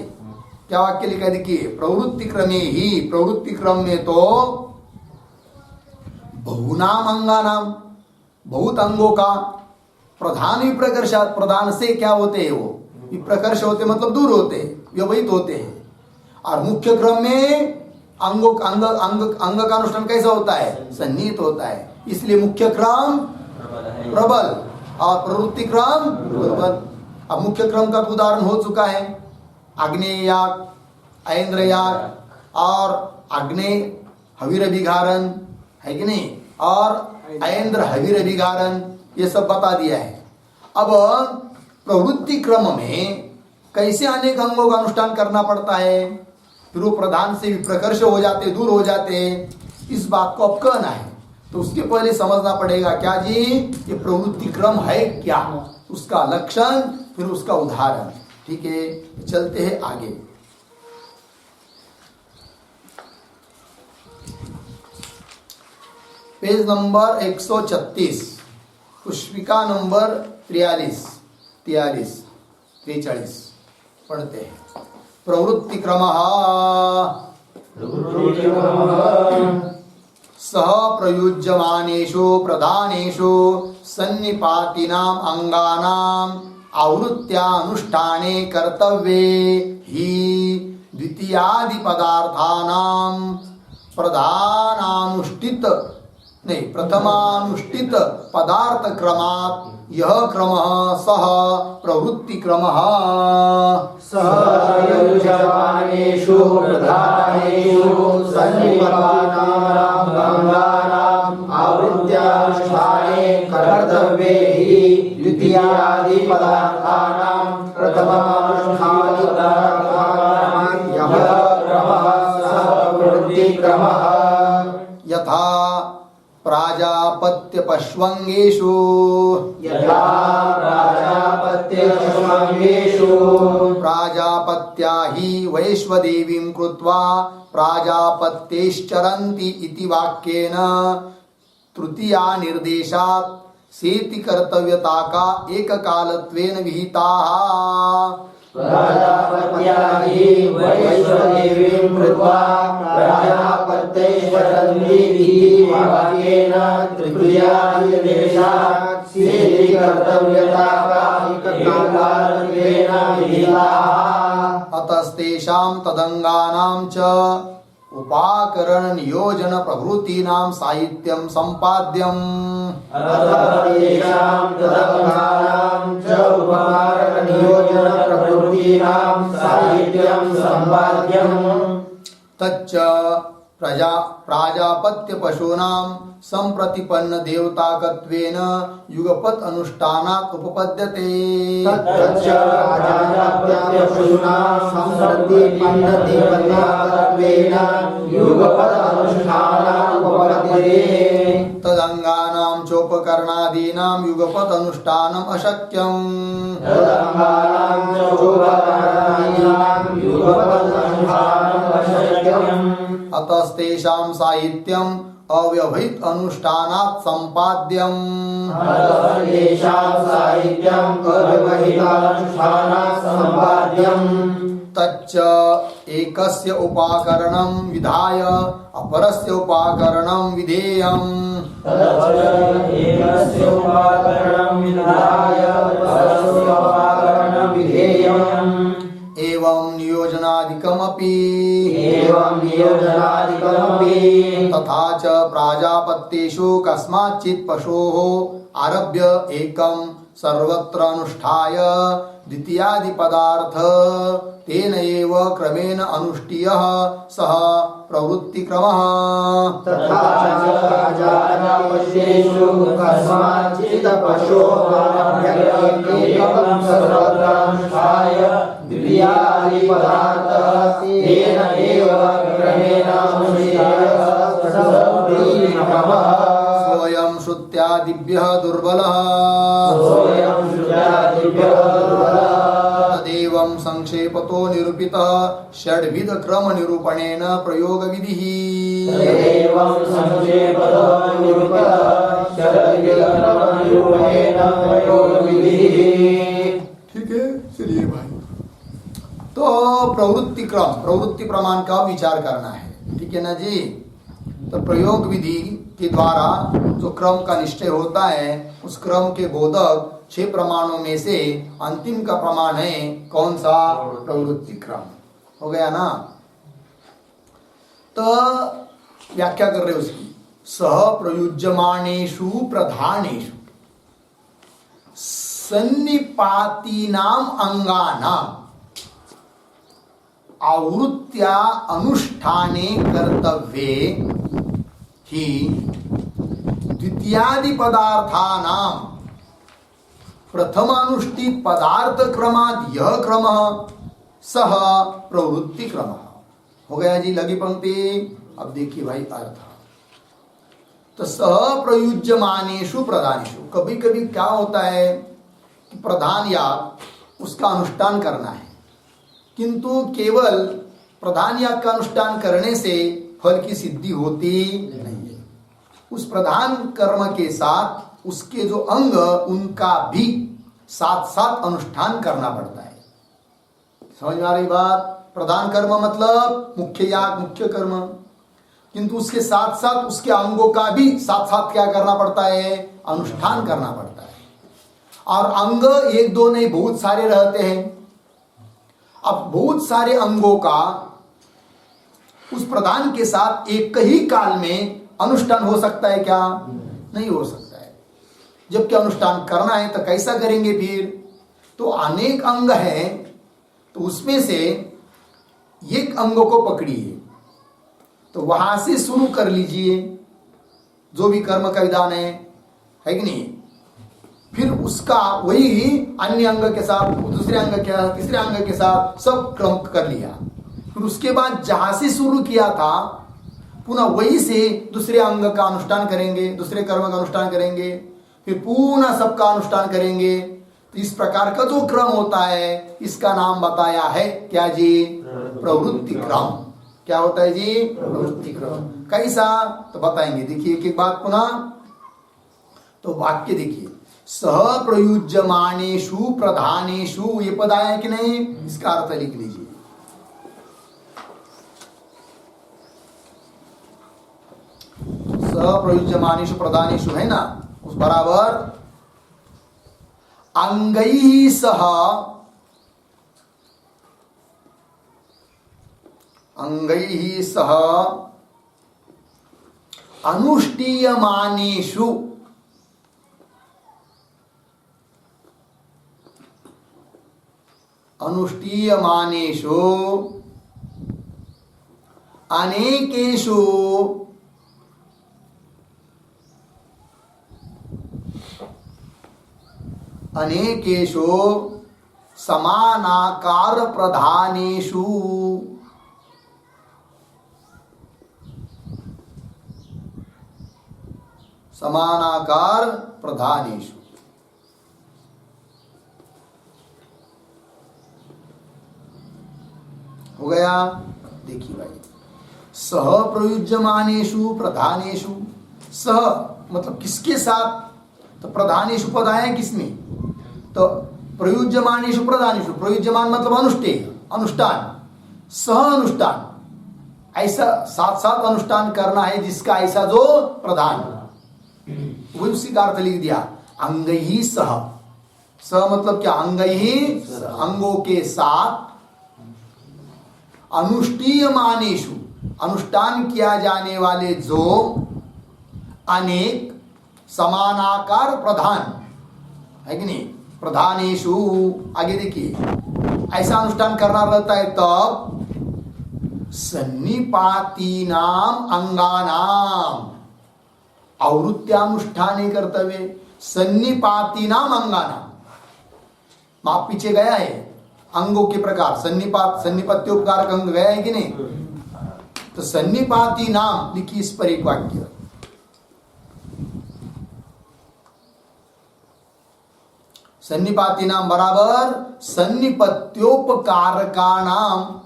क्या वाक्य लिखा है देखिए, प्रवृत्ति क्रमे ही, प्रवृत्ति क्रम में तो बहुनाम अंगानाम, बहुत अंगों का, प्रधान विप्रकर्ष, प्रधान से क्या होते हैं? वो विप्रकर्ष होते मतलब दूर होते हैं, व्यवहित होते हैं। और मुख्य क्रम में अंगों अंग अंग अंग का अनुष्ठान कैसा होता है? सन्निहित होता है, इसलिए मुख्य क्रम प्रबल और प्रवृत्ति क्रम दुर्बल। अब मुख्य क्रम का उदाहरण हो चुका है, आग्नेय याग, ऐन्द्र याग और आग्नेय हवीर अभिघारण, है कि नहीं? और ऐन्द्र हवीर अभिघारण, ये सब बता दिया है। अब प्रवृत्ति क्रम में कैसे अनेक अंगों का अनुष्ठान करना पड़ता है, फिर वो प्रधान से विप्रकर्ष हो जाते, दूर हो जाते, इस बात को अब कहना है। तो उसके पहले समझना पड़ेगा क्या जी, ये प्रवृत्ति क्रम है क्या, उसका लक्षण, फिर उसका उदाहरण। ठीक है, चलते हैं आगे। पेज नंबर 136, पुष्पिका नंबर 43 पढ़ते हैं। प्रवृत्ति क्रमः सह प्रयुज्यमानेषु प्रधानेषु सन्निपातिनाम् अंगानाम् आवृत्त्यानुष्ठाने कर्तव्ये हि द्वितीयादि पदार्थानां प्रथमानुष्ठित पदार्थ क्रमात् यह क्रमः सह प्रवृत्ति क्रमः। सहयुज्यमानेषु प्रधानेषु सन्निपातानाम् अंगानाम् आवृत्त्यानुष्ठाने कर्तव्ये हि द्वितीयादि पदार्थानां प्रथमानुष्ठाने यः क्रमः सः प्रवृत्ति क्रमः। यथा प्राजापत्य पश्वंगेषु प्राजापत्या हि वैश्वदेवीं कृत्वा प्राजापत्यैश्चरन्ति इति वाक्येन तृतीया निर्देशात् सेति कर्तव्यता का एककालत्वेन विहिताः। प्राजापत्या हि वैश्वदेवीं कृत्वा प्राजापत्यैश्चरन्ति इति वाक्येन तृतीया निर्देशात् सेति कर्तव्यता का एककालत्वेन विहिताः। अतस्तेषां तदंगानां च उपाकरण नियोजन प्रभृतीनां साहित्यं सम्पाद्यम्। अतस्तेषां तदंगानां च उपाकरण नियोजन प्रभृतीनां साहित्यं सम्पाद्यम्। तच्च प्राजापत्य पशूनां संप्रतिपन्न देवताकत्वेन युगपत् अनुष्ठानात् उपपद्यते। तच्च प्राजापत्य पशूनां संप्रतिपन्न देवताकत्वेन युगपत् अनुष्ठानात् उपपद्यते। तदंगानां चोपकरणादीनां युगपत् अनुष्ठानम् अशक्यम्। तदंगानां चोपकरणादीनां युगपत् अनुष्ठानम् अशक्यम्। अतस्तेषां साहित्यम् अव्यवहित अनुष्ठानात् सम्पाद्यम्। अतस्तेषां साहित्यम् अव्यवहितानुष्ठानात् सम्पाद्यम्। तच्च एकस्य उपाकरणं विधाय अपरस्य उपाकरणं विधेयम्। तच्च एकस्य उपाकरणं विधाय अपरस्य उपाकरणं विधेयम्। एवं नियोजनादिकमपि तथा च प्राजापत्येषु कस्माच्चित् पशोः आरभ्य एकं सर्वत्र अनुष्ठाय द्वितीयादि पदार्थ तेन एव क्रमेण अनुष्ठीयः सः प्रवृत्ति क्रमः। तथा च प्राजापत्येषु कस्माच्चित् पशोः आरभ्य एकं सर्वत्र अनुष्ठाय द्वितीयादि इत्यादि पदार्थः तेन एव क्रमेण अनुष्ठेयः सप्रतिक्रमः स्वयं श्रुत्यादिभ्यः दुर्बलः सोऽयं श्रुत्यादिभ्यः दुर्बलः तदेवं संक्षेपतो निरूपितः षड्विध क्रम निरूपणेन प्रयोग विधिः तदेवं संक्षेपतो निरूपितः षड्विधक्रमनिरूपणेन प्रयोगविधिः। ठीक है, चलिए भाई। तो प्रवृत्ति क्रम, प्रवृत्ति प्रमाण का विचार करना है, ठीक है ना जी। तो प्रयोग विधि के द्वारा जो क्रम का निश्चय होता है, उस क्रम के बोधक 6 प्रमाणों में से अंतिम का प्रमाण है कौन सा? प्रवृत्ति क्रम। हो गया ना। तो व्याख्या कर रहे उसकी, सह प्रयुज्यमानेषु प्रधानेषु सन्निपातीनाम अंगानाम आवृत्त्या अनुष्ठाने कर्तव्ये ही द्वितीयादि पदार्थानाम प्रथमानुष्ठित पदार्थ क्रमाद यह क्रम सह प्रवृत्ति क्रम। हो गया जी, लगी पंक्ति। अब देखिए भाई अर्थ। तो सह प्रयुज्यमानेषु प्रधानेषु, कभी कभी क्या होता है कि प्रधान या उसका अनुष्ठान करना है, किंतु केवल प्रधान याग का अनुष्ठान करने से फल की सिद्धि होती नहीं है। उस प्रधान कर्म के साथ उसके जो अंग, उनका भी साथ साथ अनुष्ठान करना पड़ता है। समझ में आ रही बात? प्रधान कर्म मतलब मुख्य याग, मुख्य कर्म, किंतु उसके साथ साथ उसके अंगों का भी साथ साथ क्या करना पड़ता है? अनुष्ठान करना पड़ता है। और अंग एक दो नहीं, बहुत सारे रहते हैं। अब बहुत सारे अंगों का उस प्रधान के साथ एक ही काल में अनुष्ठान हो सकता है क्या? नहीं हो सकता है। जबकि अनुष्ठान करना है तो कैसा करेंगे फिर? तो अनेक अंग हैं, तो उसमें से एक अंगों को पकड़िए, तो वहां से शुरू कर लीजिए जो भी कर्म का विधान है कि नहीं। फिर उसका वही अन्य अंग के साथ, दूसरे अंग के साथ, तीसरे अंग के साथ सब क्रम कर लिया। फिर उसके बाद जहां से शुरू किया था पुनः वही से दूसरे अंग का अनुष्ठान करेंगे, दूसरे कर्म का अनुष्ठान करेंगे, फिर पुनः सबका अनुष्ठान करेंगे। तो इस प्रकार का जो क्रम होता है, इसका नाम बताया है क्या जी? प्रवृत्ति क्रम। क्या होता है जी? प्रवृत्ति क्रम। कैसा? तो बताएंगे। देखिए एक एक बात पुनः। तो वाक्य देखिए, सह प्रयुज्यमानेषु प्रधानेषु, ये पद आया कि नहीं? इसका अर्थ लिख लीजिए। सह प्रयुज्यमानेषु प्रधानेषु है ना, उस बराबर अंगैः सह, अंगैः सह अनुष्ठीयमानेषु, अनुष्ठीयमानेषु अनेकेषु अनेकेषु समानाकार प्रधानेषु, समानाकार प्रधानेषु। हो गया? देखिए भाई, सह प्रयुज्यमानेषु प्रधानेषु, सह मतलब किसके साथ? तो प्रधानेषु पद आया किसमें? तो प्रयुज्यमानेषु प्रधानेषु, प्रयुज्यमान मतलब अनुष्ठेय, अनुष्ठान, सह अनुष्ठान, ऐसा साथ साथ अनुष्ठान करना है जिसका ऐसा जो प्रधान, वही उसी का अर्थ लिख दिया। अंग ही सह, सह मतलब क्या? अंग ही, अंगों के साथ अनुष्ठीयमानेषु, अनुष्ठान किया जाने वाले जो अनेक समानाकार प्रधान है कि नहीं, प्रधानेषु। आगे देखिए, ऐसा अनुष्ठान करना रहता है तब सन्निपातीनाम अंगानाम आवृत्त्यानुष्ठाने कर्तव्य। सन्निपातीनाम अंगानाम, माप पीछे गया है, अंगों के प्रकार, सन्निपात सन्निपत्योपकारक अंग गया है कि नहीं? तो सन्निपाती नाम लिखी इस पर एक वाक्य, सन्निपाती नाम बराबर सन्निपत्योपकारका नाम,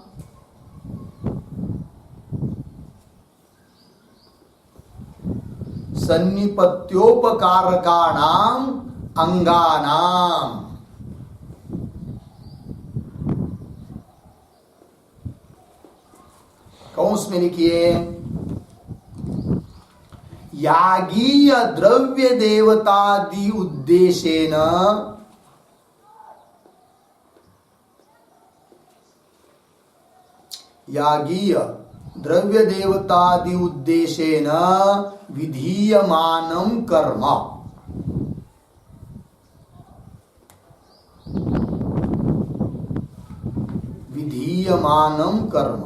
सन्निपत्योपकारका नाम अंगानाम। कौंस में लिखिए, यागीय द्रव्य देवतादि उद्देश्येन यागीय द्रव्य देवतादि उद्देश्येन विधीयमानं कर्म, विधीयमानं कर्म।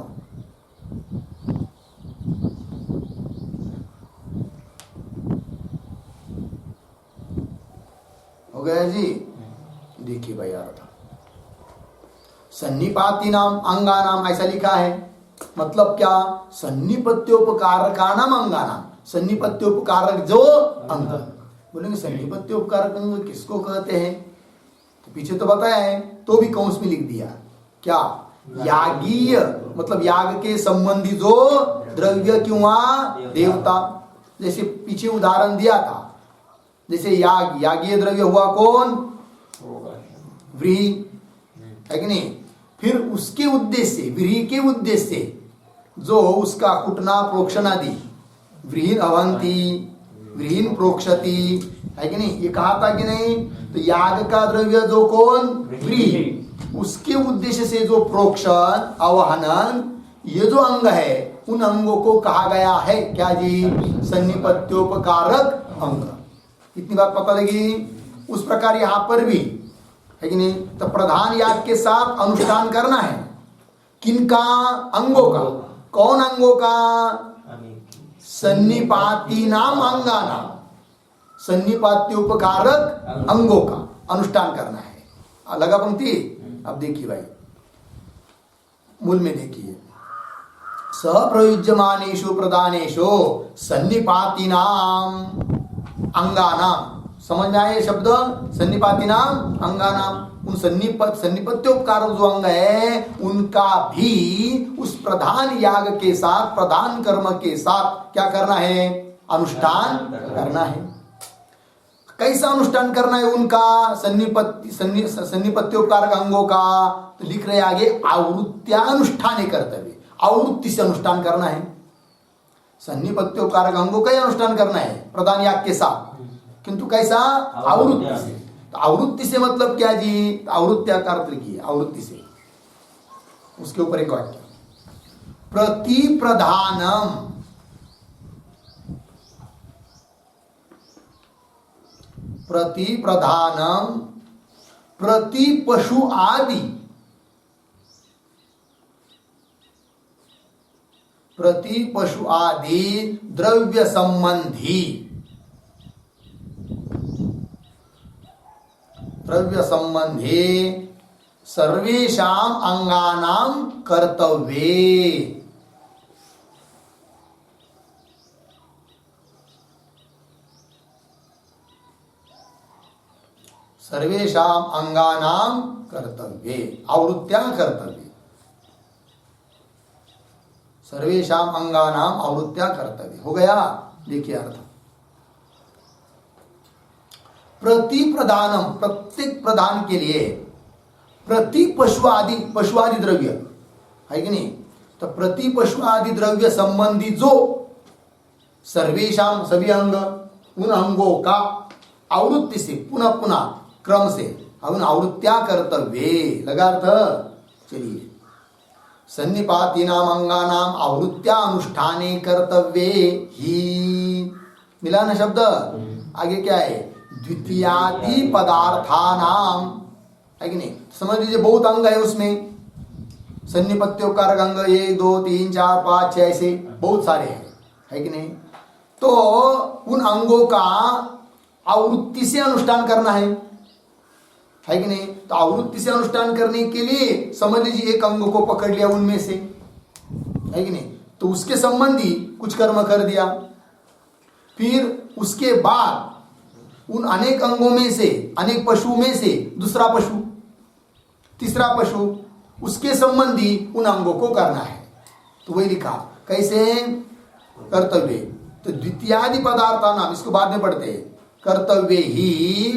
हो गया जी? देखिए भाई अर्थ, सन्निपाती नाम अंगा नाम ऐसा लिखा है, मतलब क्या? सन्निपत्योपकारका नाम अंगा नाम, सन्निपत्योपकारक जो अंग। बोलेंगे सन्निपत्योपकारक अंग किसको कहते हैं? तो पीछे तो बताया है, तो भी कौंस में लिख दिया क्या? यागीय मतलब याग के संबंधी जो द्रव्य किंवा देवता, जैसे पीछे उदाहरण दिया था, जैसे याग, यागीय द्रव्य हुआ कौन? व्रीहि, है कि नहीं? फिर उसके उद्देश्य से, व्रीहि के उद्देश्य से जो उसका कुटना प्रोक्षण आदि, व्रीहिन अवंती, व्रीहिन प्रोक्षति, है कि नहीं? ये कहा था कि नहीं? तो याग का द्रव्य जो कौन? व्रीहि, उसके उद्देश्य से जो प्रोक्षण अवहनन, ये जो अंग है, उन अंगों को कहा गया है क्या जी? सन्निपत्योपकारक अंग। इतनी बात पता लगी? उस प्रकार यहां पर भी, है कि नहीं? तो प्रधान याग के साथ अनुष्ठान करना है किनका? अंगों का। कौन अंगों का? सन्निपाती नाम अंगाना, सन्निपात्योपकारक अंगों का अनुष्ठान करना है। लगा पंक्ति? अब देखिए भाई, मूल में देखिए, सप्रयुज्यमानेषु प्रदानेषु सन्निपाती नाम अंगानाम, समझ में आए शब्द? सन्निपाती नाम अंगानाम, उन सन्निपत्योपकारक जो अंग है उनका भी उस प्रधान याग के साथ, प्रधान कर्म के साथ क्या करना है? अनुष्ठान करना है। कैसा अनुष्ठान करना है उनका? सन्निपत्योपकारक अंगों का, तो लिख रहे आगे, आवृत्त्यानुष्ठाने कर्तव्य, आवृत्ति से अनुष्ठान करना है। सन्निपत्योपकारक अंगों का ही अनुष्ठान करना है प्रधान याग के साथ, किंतु कैसा? आवृत्ति से। तो आवृत्ति से मतलब क्या जी? आवृत्त्या का अर्थ लिखिए, आवृत्ति से। उसके ऊपर एक वाक्य, प्रति प्रधानम, प्रति प्रधानम प्रति पशु आदि, प्रति पशु आदि द्रव्य संबंधी, द्रव्य संबंधी सर्वेषां अंगानां कर्तव्ये, सर्वेषां अंगानां कर्तव्ये, आवृत्त्या कर्तव्ये, सर्वेषां अंगानां आवृत्त्या कर्तव्ये। हो गया? देखिए अर्थ, प्रति प्रधानम, प्रत्येक प्रधान के लिए, प्रति पशु आदि द्रव्य, है कि नहीं? तो प्रति पशु आदि द्रव्य संबंधी जो सर्वेषां, सभी अंग, उन अंगों का आवृत्ति से, पुनः पुनः क्रम से, उन आवृत्त्या कर्तव्ये। लगा अर्थ? चलिए, सन्निपाती नाम अंगानाम आवृत्त्या अनुष्ठाने कर्तव्ये ही, मिला ना शब्द? आगे क्या है? द्वितीयादि पदार्थानाम, है कि नहीं? समझ लीजिए बहुत अंग है उसमें, सन्निपत्योपकारक अंग 1 2 3 4 5 6 ऐसे बहुत सारे हैं, है कि नहीं? तो उन अंगों का आवृत्ति से अनुष्ठान करना है है कि नहीं? तो आवृत्ति से अनुष्ठान करने के लिए समझ लीजिए एक अंग को पकड़ लिया उनमें से, है कि नहीं, तो उसके संबंधी कुछ कर्म कर दिया, फिर उसके बाद उन अनेक अंगों में से, अनेक पशु में से दूसरा पशु, तीसरा पशु, उसके संबंधी उन अंगों को करना है। तो वही लिखा कैसे कर्तव्य, तो द्वितीयादि पदार्था नाम, इसको बाद में पढ़ते हैं, कर्तव्य ही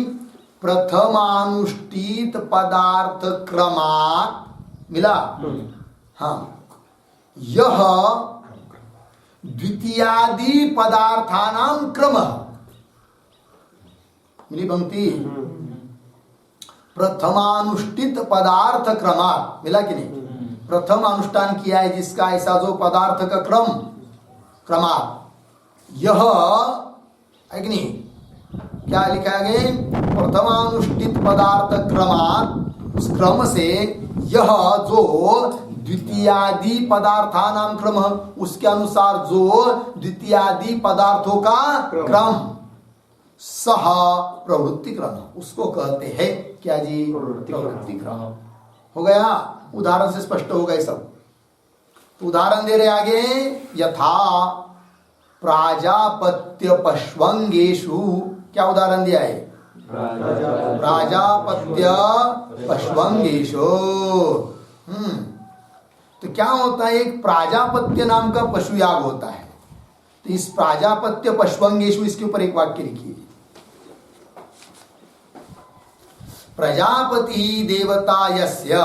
प्रथमानुष्ठित पदार्थ क्रमात्, मिला, हाँ, यह द्वितीयादि पदार्थानाम क्रम, मिली पंक्ति, प्रथमानुष्ठित पदार्थ क्रमात्, मिला कि नहीं? प्रथम अनुष्ठान किया है जिसका, ऐसा जो पदार्थ का क्रमात्, यह है कि नहीं, क्या लिखा गया? प्रथमानुष्ठित पदार्थ क्रमात्, उस क्रम से यह जो द्वितीयादि पदार्थानाम क्रम, उसके अनुसार जो द्वितीयादि पदार्थों का क्रम, सह प्रवृत्ति क्रम, उसको कहते हैं क्या जी? प्रवृत्ति क्रम। हो गया, उदाहरण से स्पष्ट हो गए सब। तो उदाहरण दे रहे आगे, यथा प्राजापत्य पश्वंगेषु, क्या उदाहरण दिया है? प्राजापत्य पश्वंगेषु। तो क्या होता है? एक प्राजापत्य नाम का पशु याग होता है। तो इस प्राजापत्य पश्वंगेषु, इसके ऊपर एक वाक्य लिखिए, प्रजापति देवता यस्य,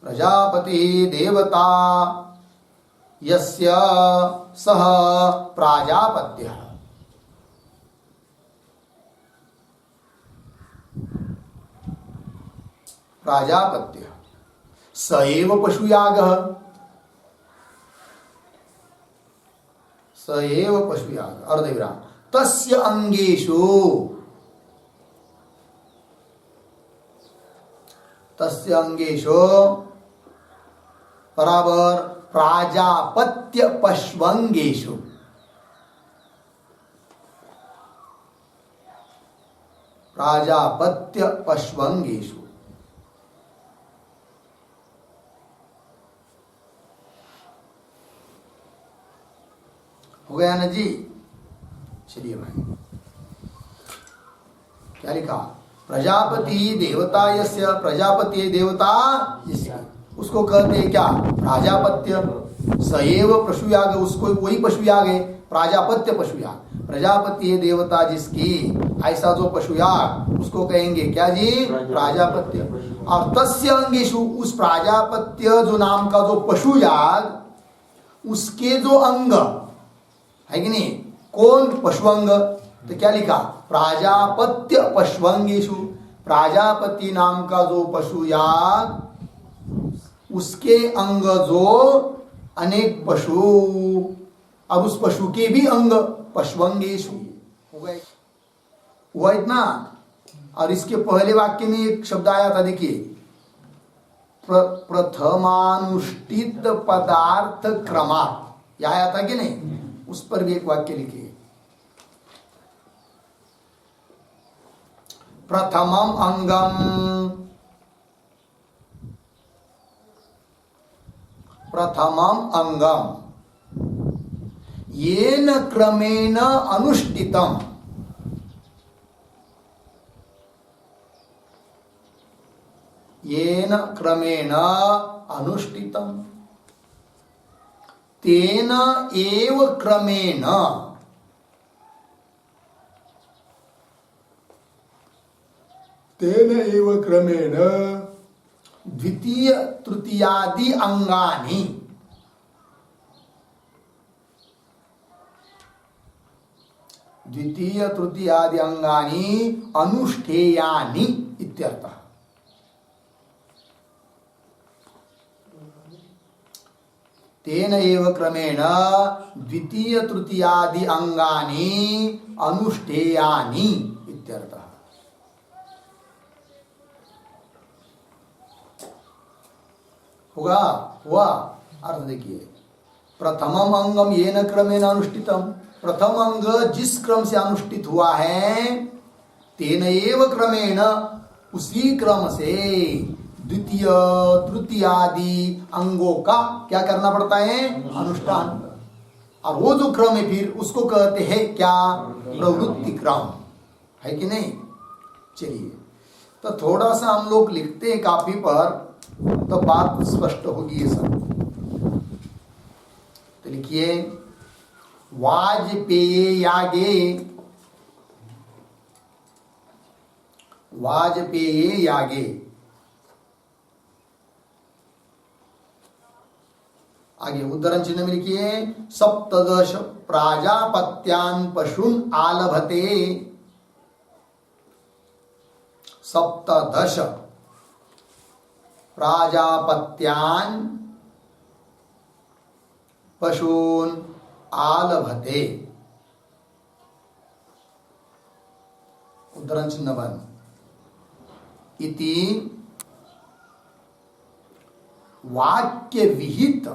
प्रजापति देवता यस्य सह प्राजापत्य, प्राजापत्य स एव पशुयागः, स एव पशुयाग, अर्धविराम, तस्य अंगेषु, तस्य अंगेषु बराबर प्राजापत्य पश्वंगेषु, प्राजापत्य पश्वंगेषु। हो गया ना जी? चलिए भाई, क्या लिखा? प्रजापति देवता यस्य, प्रजापति देवता यस्य, उसको कहते हैं क्या? प्राजापत्य। सएव पशुयाग, उसको वही पशुयाग है, प्राजापत्य पशुयाग। प्रजापति देवता जिसकी, ऐसा जो पशुयाग, उसको कहेंगे क्या जी? प्राजापत्य। और तस्य अंगेषु, उस प्राजापत्य जो नाम का जो पशुयाग, उसके जो अंग है कि नहीं, कौन? पशुअंग। तो क्या लिखा? प्राजापत्य पश्वंगेषु, प्राजापति नाम का जो पशुयाग, उसके अंग जो अनेक पशु, अब उस पशु के भी अंग पश्वंगेषु। हो गए, हुआ इतना। और इसके पहले वाक्य में एक शब्द आया था, देखिए, प्रथमानुष्ठित पदार्थ क्रमात्, यह आया था कि नहीं? उस पर भी एक वाक्य लिखिए, प्रथमम अंगम, प्रथमम अंगम येन क्रमेण अनुष्ठितम, येन क्रमेण अनुष्ठितम, तेन एव क्रमेण, तेन एव क्रमेण द्वितीय तृतीयादि अंगानि, द्वितीय तृतीयादि अंगानि अनुष्ठेयानि इत्यर्थः। तेन एव क्रमेण द्वितीय तृतीयादि अंगानि अनुष्ठेयानि इत्यर्थः। होगा, हुआ? अर्थ देखिए, प्रथमम अंगम येन क्रमेण अनुष्ठितम, प्रथम अंग जिस क्रम से अनुष्ठित हुआ है तेन एव क्रमेण, उसी क्रम से द्वितीय तृतीय आदि अंगों का क्या करना पड़ता है, अनुष्ठान। और वो जो क्रम है फिर उसको कहते हैं क्या, प्रवृत्ति क्रम, है कि नहीं। चलिए तो थोड़ा सा हम लोग लिखते हैं कापी पर, तो बात स्पष्ट होगी ये सब। तो लिखिए, वाजपेय यागे, वाजपेय यागे, आगे उद्धरण चिन्ह में लिखिए, सप्तदश प्राजापत्यान पशून आलभते, सप्तदश प्राजापत्यान पशून आलभते, उद्धरण चिन्ह बंद। इति वाक्य विहित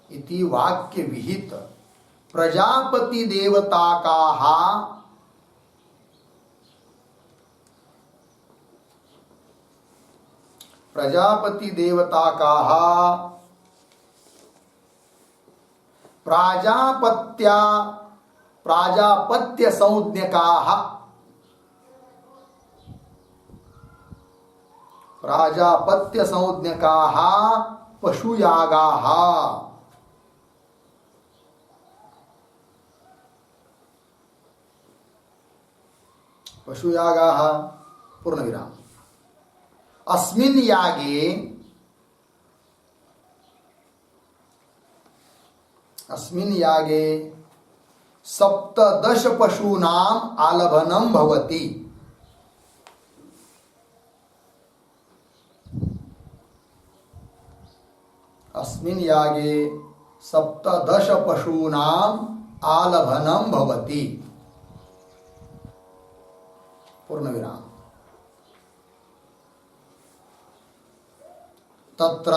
इति वाक्य विहित प्रजापति देवता का प्रजापति देवता का प्राजापत्य संज्ञका, प्राजापत्य संज्ञका पशुयागा, पशुयागा पूर्ण विराम। अस्मिन् यागे, अस्मिन् यागे सप्तदश पशूनाम आलभनम भवति, अस्मिन् यागे सप्तदश पशूनाम आलभनम भवति, पूर्ण विराम। तत्र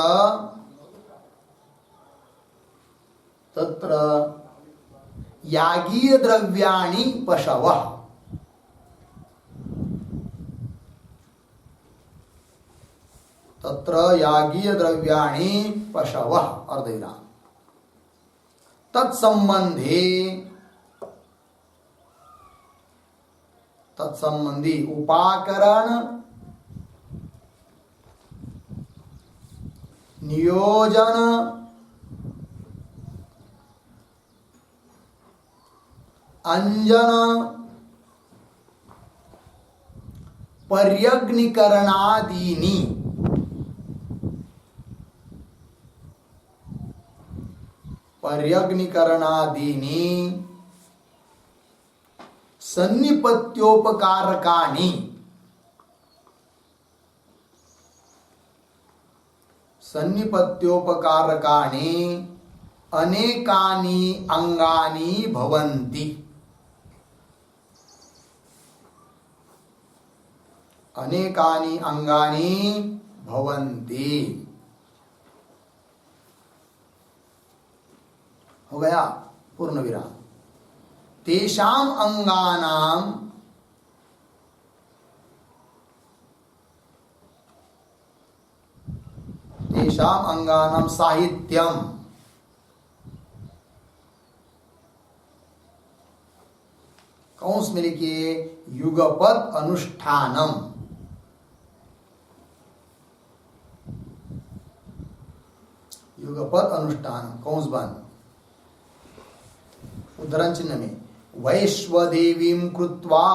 तत्र यागीय द्रव्याणि पशवः, तत्र यागीय द्रव्याणि पशवः, अर्धविराम। तत्संबंधे, तत्संबंधी उपाकरण नियोजन अंजन पर्यग्निकरणादीनि, पर्यग्निकरणादीनि सन्निपत्योपकारकानि, सन्निपत्योपकारकानि अनेकानि अंगानि भवन्ति, अनेकानि अंगानि भवन्ति। हो गया, पूर्ण विराम। तेषाम अंगानाम, तेषाम अंगानाम साहित्यम, कौंस में लिखिए युगपद अनुष्ठानम, युगपद अनुष्ठान कौंस बंद। उद्धरण चिन्ह में वैश्वदेवीं कृत्वा,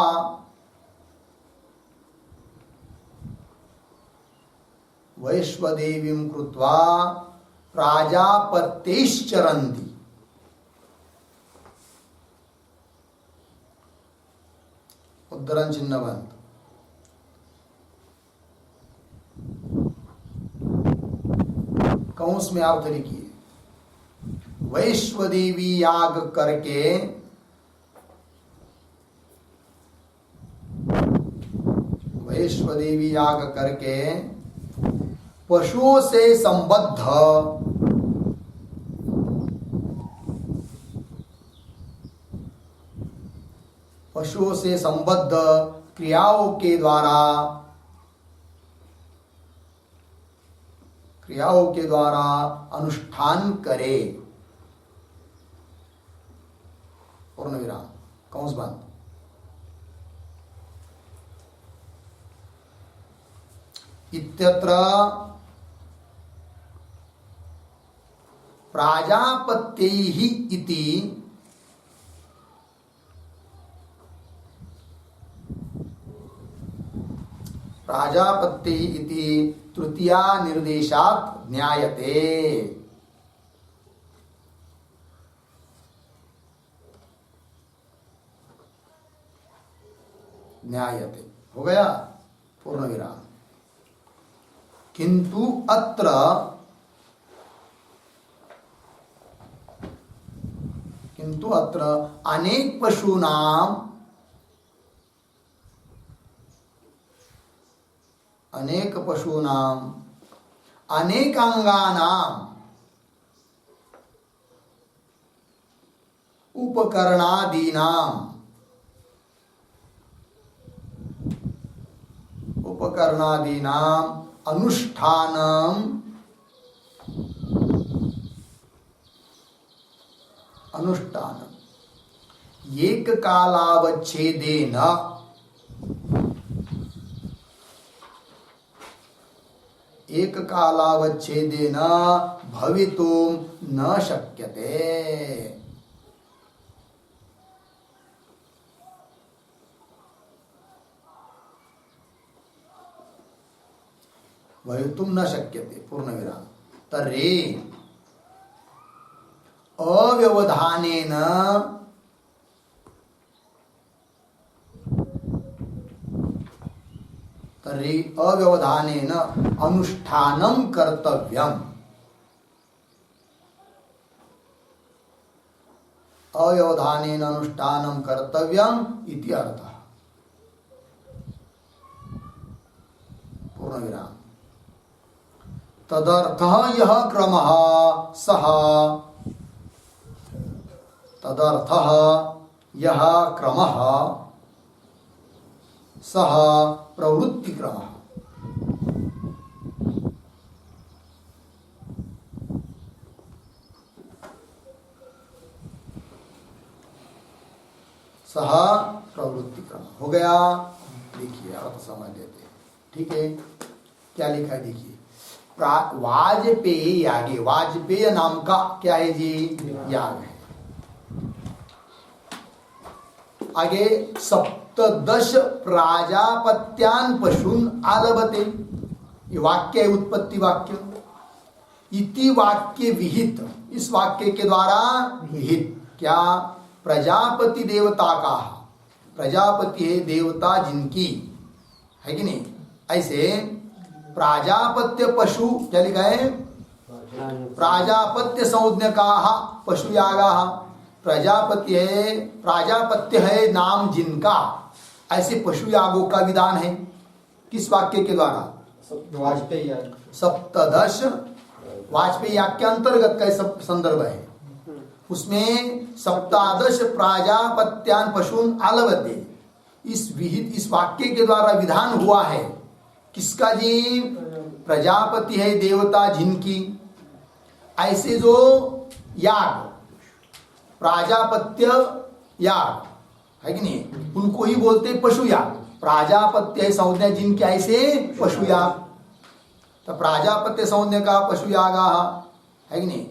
वैश्वदेवीं कृत्वा प्राजापत्यैश्चरन्ति, उद्धरण चिन्ह बंद। कौंस में अर्थ लिखिए, वैश्वदेवी याग करके, वैश्वदेवी याग करके पशुओं से संबद्ध क्रियाओं के द्वारा अनुष्ठान करे। पूर्ण विराम, कौंस बंद। इत्यत्र प्राजापत्यैः इति तृतीया निर्देशात् ज्ञायते। हो गया पूर्ण विराम। किंतु अत्र अनेक पशूनां अनेकांगानां उपकरणादीनां अनुष्ठानम् एककालावच्छेदेन भवितुं न शक्यते। पूर्ण विराम। तर्हि अव्यवधानेन अनुष्ठानं कर्तव्यम्। इति अर्थः। पूर्ण विराम। तदर्थः यः क्रमः सः प्रवृत्ति क्रमः। हो गया। देखिए अर्थ समझ लेते हैं। ठीक है, क्या लिखा है देखिए। वाजपेय यागे, वाजपेय नाम का क्या है जी? याग है। आगे 17 प्राजापत्यान पशून आलभते, ये वाक्य है, उत्पत्ति वाक्य। इति वाक्य विहित, इस वाक्य के द्वारा विहित क्या? प्रजापति देवता का, प्रजापति है देवता जिनकी, है कि नहीं? ऐसे प्राजापत्य पशु क्या लिखा है? प्राजापत्य संज्ञकाः पशु यागाः। प्रजापति है, प्राजापत्य है नाम जिनका, ऐसे पशु यागों का विधान है। किस वाक्य के द्वारा? वाजपेयी याग। 17 वाजपेयी याग के अंतर्गत का सब संदर्भ है। उसमें 17 प्राजापत्यान पशून आलभते, इस वाक्य के द्वारा विधान हुआ है। किसका जी? प्रजापति है देवता जिनकी, ऐसे जो याग प्राजापत्य याग है कि नहीं, उनको ही बोलते पशु याग। प्राजापत्य है संज्ञा जिनके, ऐसे पशु याग। तो प्राजापत्य संज्ञा का पशु याग है कि नहीं।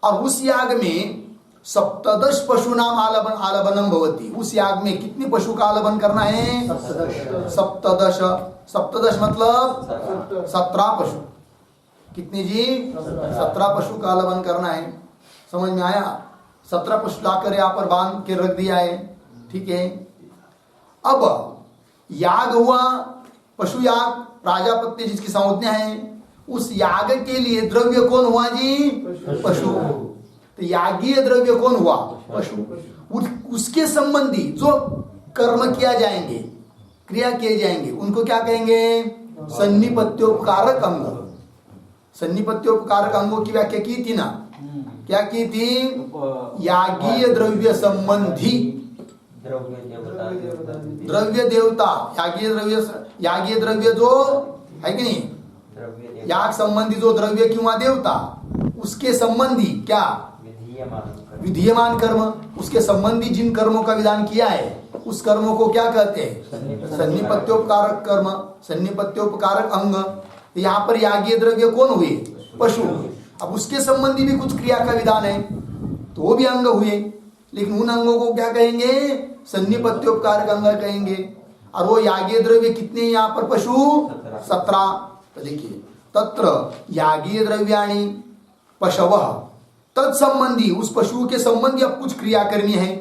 और उस याग में 17 पशु नाम आलबनम भवती। उस याग में कितने पशु का आलबन करना है? 17 मतलब 17 पशु। कितने जी? 17 पशु का आलबन करना है। समझ में आया? 17 पशु लाकर यहाँ पर बांध के रख दिया है। ठीक है। अब याग हुआ, पशु याग, प्राजापत्य जिसकी संज्ञा है। उस याग के लिए द्रव्य कौन हुआ जी? पशु। तो यागीय द्रव्य कौन हुआ? पशु। उसके संबंधी जो कर्म किया जाएंगे, क्रिया किए जाएंगे, उनको क्या कहेंगे? सन्निपत्योपकारक अंग। सन्निपत्योपकारक अंगों की व्याख्या की थी ना, क्या की थी? यागीय द्रव्य संबंधी द्रव्य देवता, यागीय द्रव्य जो है कि नहीं, याग संबंधी जो द्रव्य किंवा देवता, उसके संबंधी क्या? विधीयमान कर्म, उसके संबंधी जिन कर्मों का विधान किया है उस कर्मों को क्या कहते हैं? सन्निपत्योपकारक कर्म, सन्निपत्योपकारक अंग। यहाँ पर यागीय द्रव्य कौन हुए? पशु। अब उसके संबंधी भी कुछ क्रिया का विधान है तो वो भी अंग हुए, लेकिन उन अंगों को क्या कहेंगे? सन्निपत्योपकारक अंग कहेंगे। और वो यागीय द्रव्य कितने यहाँ पर? पशु 17। तो देखिए, तत्र यागीय द्रव्याणि पशवः तत्संबंधी, उस पशु के संबंधी अब कुछ क्रिया करनी है।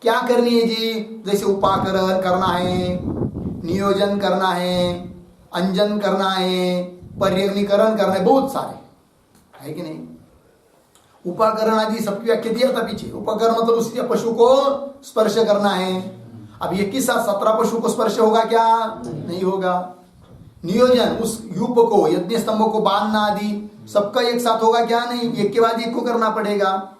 क्या करनी है जी? जैसे उपाकरण करना है, नियोजन करना है, अंजन करना है, पर्यग्निकरण करना है, बहुत सारे है कि नहीं। उपाकरण आदि सबकी व्याख्या दिया था पीछे। उपाकरण मतलब उसी पशु को स्पर्श करना है। अब ये किस साथ 17 पशु को स्पर्श होगा क्या? नहीं होगा। नियोजन, उस यूप को, यज्ञ स्तंभ को बांधना आदि सबका एक साथ होगा क्या? नहीं, एक के बाद एक को करना पड़ेगा।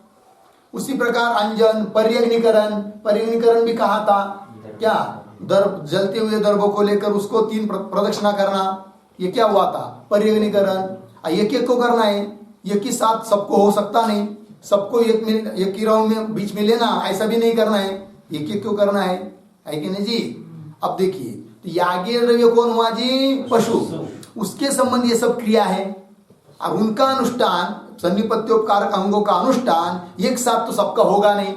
उसी प्रकार अंजन, पर्यग्निकरण, पर्यग्निकरण भी कहा था क्या? दर्भ, जलते हुए दर्भों को लेकर उसको 3 प्रदक्षिणा करना, ये क्या हुआ था? पर्यग्निकरण। एक एक को करना है, एक ही साथ सबको हो सकता नहीं, सबको एक ही राउंड में बीच में लेना, ऐसा भी नहीं करना है, एक एक को करना है कि नहीं जी। अब देखिए, तो यागीय द्रव्य कौन हुआ जी? पशु। उसके संबंध ये सब क्रिया है और उनका अनुष्ठान, सन्निपत्योपकारक अंगों का अनुष्ठान एक साथ तो सबका होगा नहीं,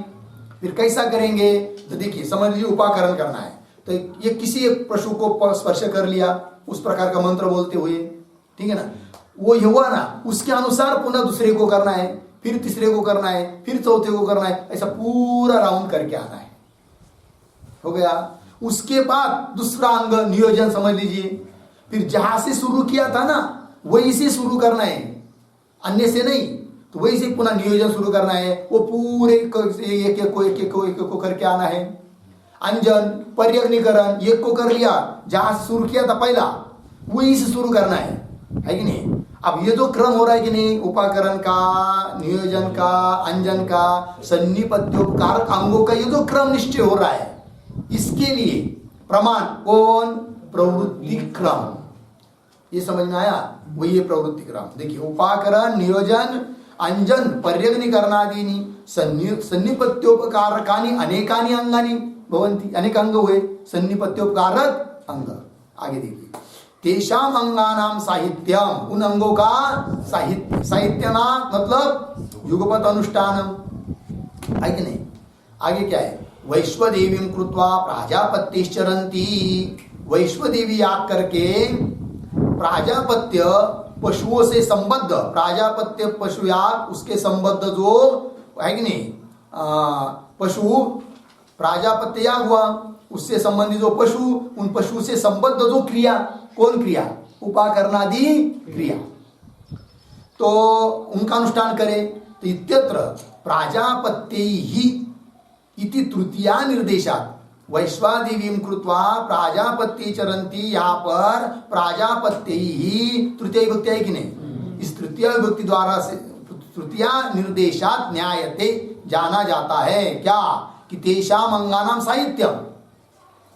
फिर कैसा करेंगे? तो देखिए, समझ लीजिए उपाकरण करना है तो ये किसी एक पशु को स्पर्श कर लिया उस प्रकार का मंत्र बोलते हुए, ठीक है ना, वो हुआ ना, उसके अनुसार पुनः दूसरे को करना है, फिर तीसरे को करना है, फिर चौथे को करना है, ऐसा पूरा राउंड करके आना है। हो गया। उसके बाद दूसरा अंग नियोजन समझ लीजिए, फिर जहां से शुरू किया था ना वही से शुरू करना है, अन्य से नहीं। तो वही से पुनः नियोजन शुरू करना है, वो पूरे एक एक को करके आना है। अंजन, पर्यग्निकरण एक को कर लिया, जहां से शुरू किया था पहला वही से शुरू करना है कि नहीं। अब ये जो क्रम हो रहा है कि नहीं, उपाकरण का, नियोजन का, अंजन का, सन्निपत्योपकारक अंगों का ये जो क्रम निश्चय हो रहा है, इसके लिए प्रमाण कौन? प्रवृत्ति क्रम। ये समझ में आया? वही है प्रवृत्ति क्रम। देखिए, उपाकरण, नियोजन, अंजन, पर्यग्निकरणादीनि सन्निपत्योपकारकानि अनेकानि अंगानि भवन्ति। अनेक अंग हुए, सन्निपत्योपकारक अंग। आगे देखिए, तेषाम अंगानाम साहित्यम, उन अंगों का साहित्य, साहित्यना मतलब युगपत अनुष्ठानम है कि नहीं। आगे क्या है? वैश्वदेवीं कृत्वा प्राजापत्यश्चरन्ति, वैश्वदेवी याग करके प्राजापत्य पशुओं से संबद्ध, प्राजापत्य पशु याग उसके संबद्ध जो है कि नहीं, पशु प्राजापत्य याग हुआ, उससे संबंधित जो पशु, उन पशु से संबद्ध जो क्रिया, कौन क्रिया? उपाकरणादि क्रिया, तो उनका अनुष्ठान करें। तो इत्यत्र प्राजापत्यैहि इति तृतीया निर्देशात् वैश्वादेवीं कृत्वा प्राजापत्ये चरन्ति, यहाँ पर प्राजापत्यैहि तृतीय विभक्ति है कि नहीं, इस तृतीय विभक्ति द्वारा से तृतीया निर्देशात् न्यायते जाना जाता है क्या? कि तेषाम अंगानाम साहित्यम।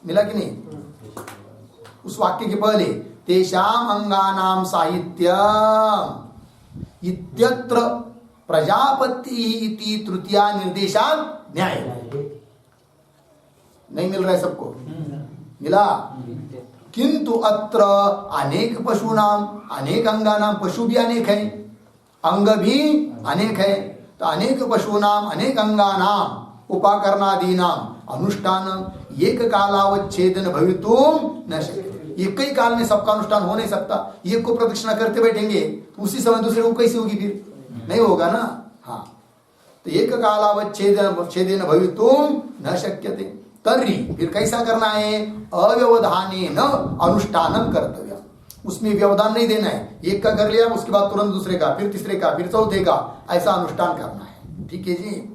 मिला कि नहीं? उस वाक्य के पहले तेषाम अंगानाम साहित्यम इत्यत्र प्रजापति इति तृतीया निर्देशात् न्याय। नहीं मिल रहा है सबको? मिला। किंतु अत्र अनेक पशुनाम अनेक अंगानाम, पशु भी अनेक है, अंग भी अनेक है, तो अनेक पशुनाम अनेक अंगानाम उपाकरणादीनाम अनुष्ठान एक कालावच्छेदन भवितुम न शक्यते। एक ही काल में सबका अनुष्ठान हो नहीं सकता। एक को प्रदक्षिणा करते बैठेंगे तो उसी समय दूसरे को कैसे होगी? फिर नहीं होगा ना। हाँ, तो एक कालावच्छेदन भवितुम न शक्यते। तर्हि फिर कैसा करना है? अव्यवधानेन अनुष्ठानम कर्तव्य। उसमें व्यवधान नहीं देना है, एक का कर लिया उसके बाद तुरंत दूसरे का, फिर तीसरे का, फिर चौथे का, ऐसा अनुष्ठान करना है। ठीक है जी।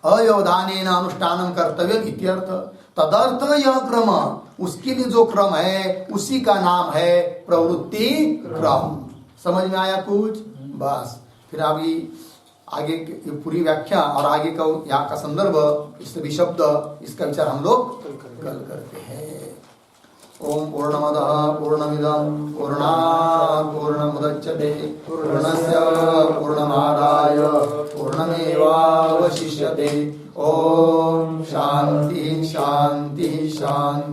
अव्यवधानेन अनुष्ठानम कर्तव्य इत्यर्थ। तदर्थ यह क्रम उसके लिए जो क्रम है उसी का नाम है प्रवृत्ति क्रम। समझ में आया कुछ? बस फिर अभी आगे की पूरी व्याख्या और आगे का यहाँ का संदर्भ, इस सभी शब्द, इसका विचार हम लोग कल करते हैं। ओम पूर्णमदः पूर्णमिदं पूर्णात् पूर्णमुदच्यते पूर्णस्य पूर्णमादाय पूर्णमेवावशिष्यते। ओम शांति शांति शांति।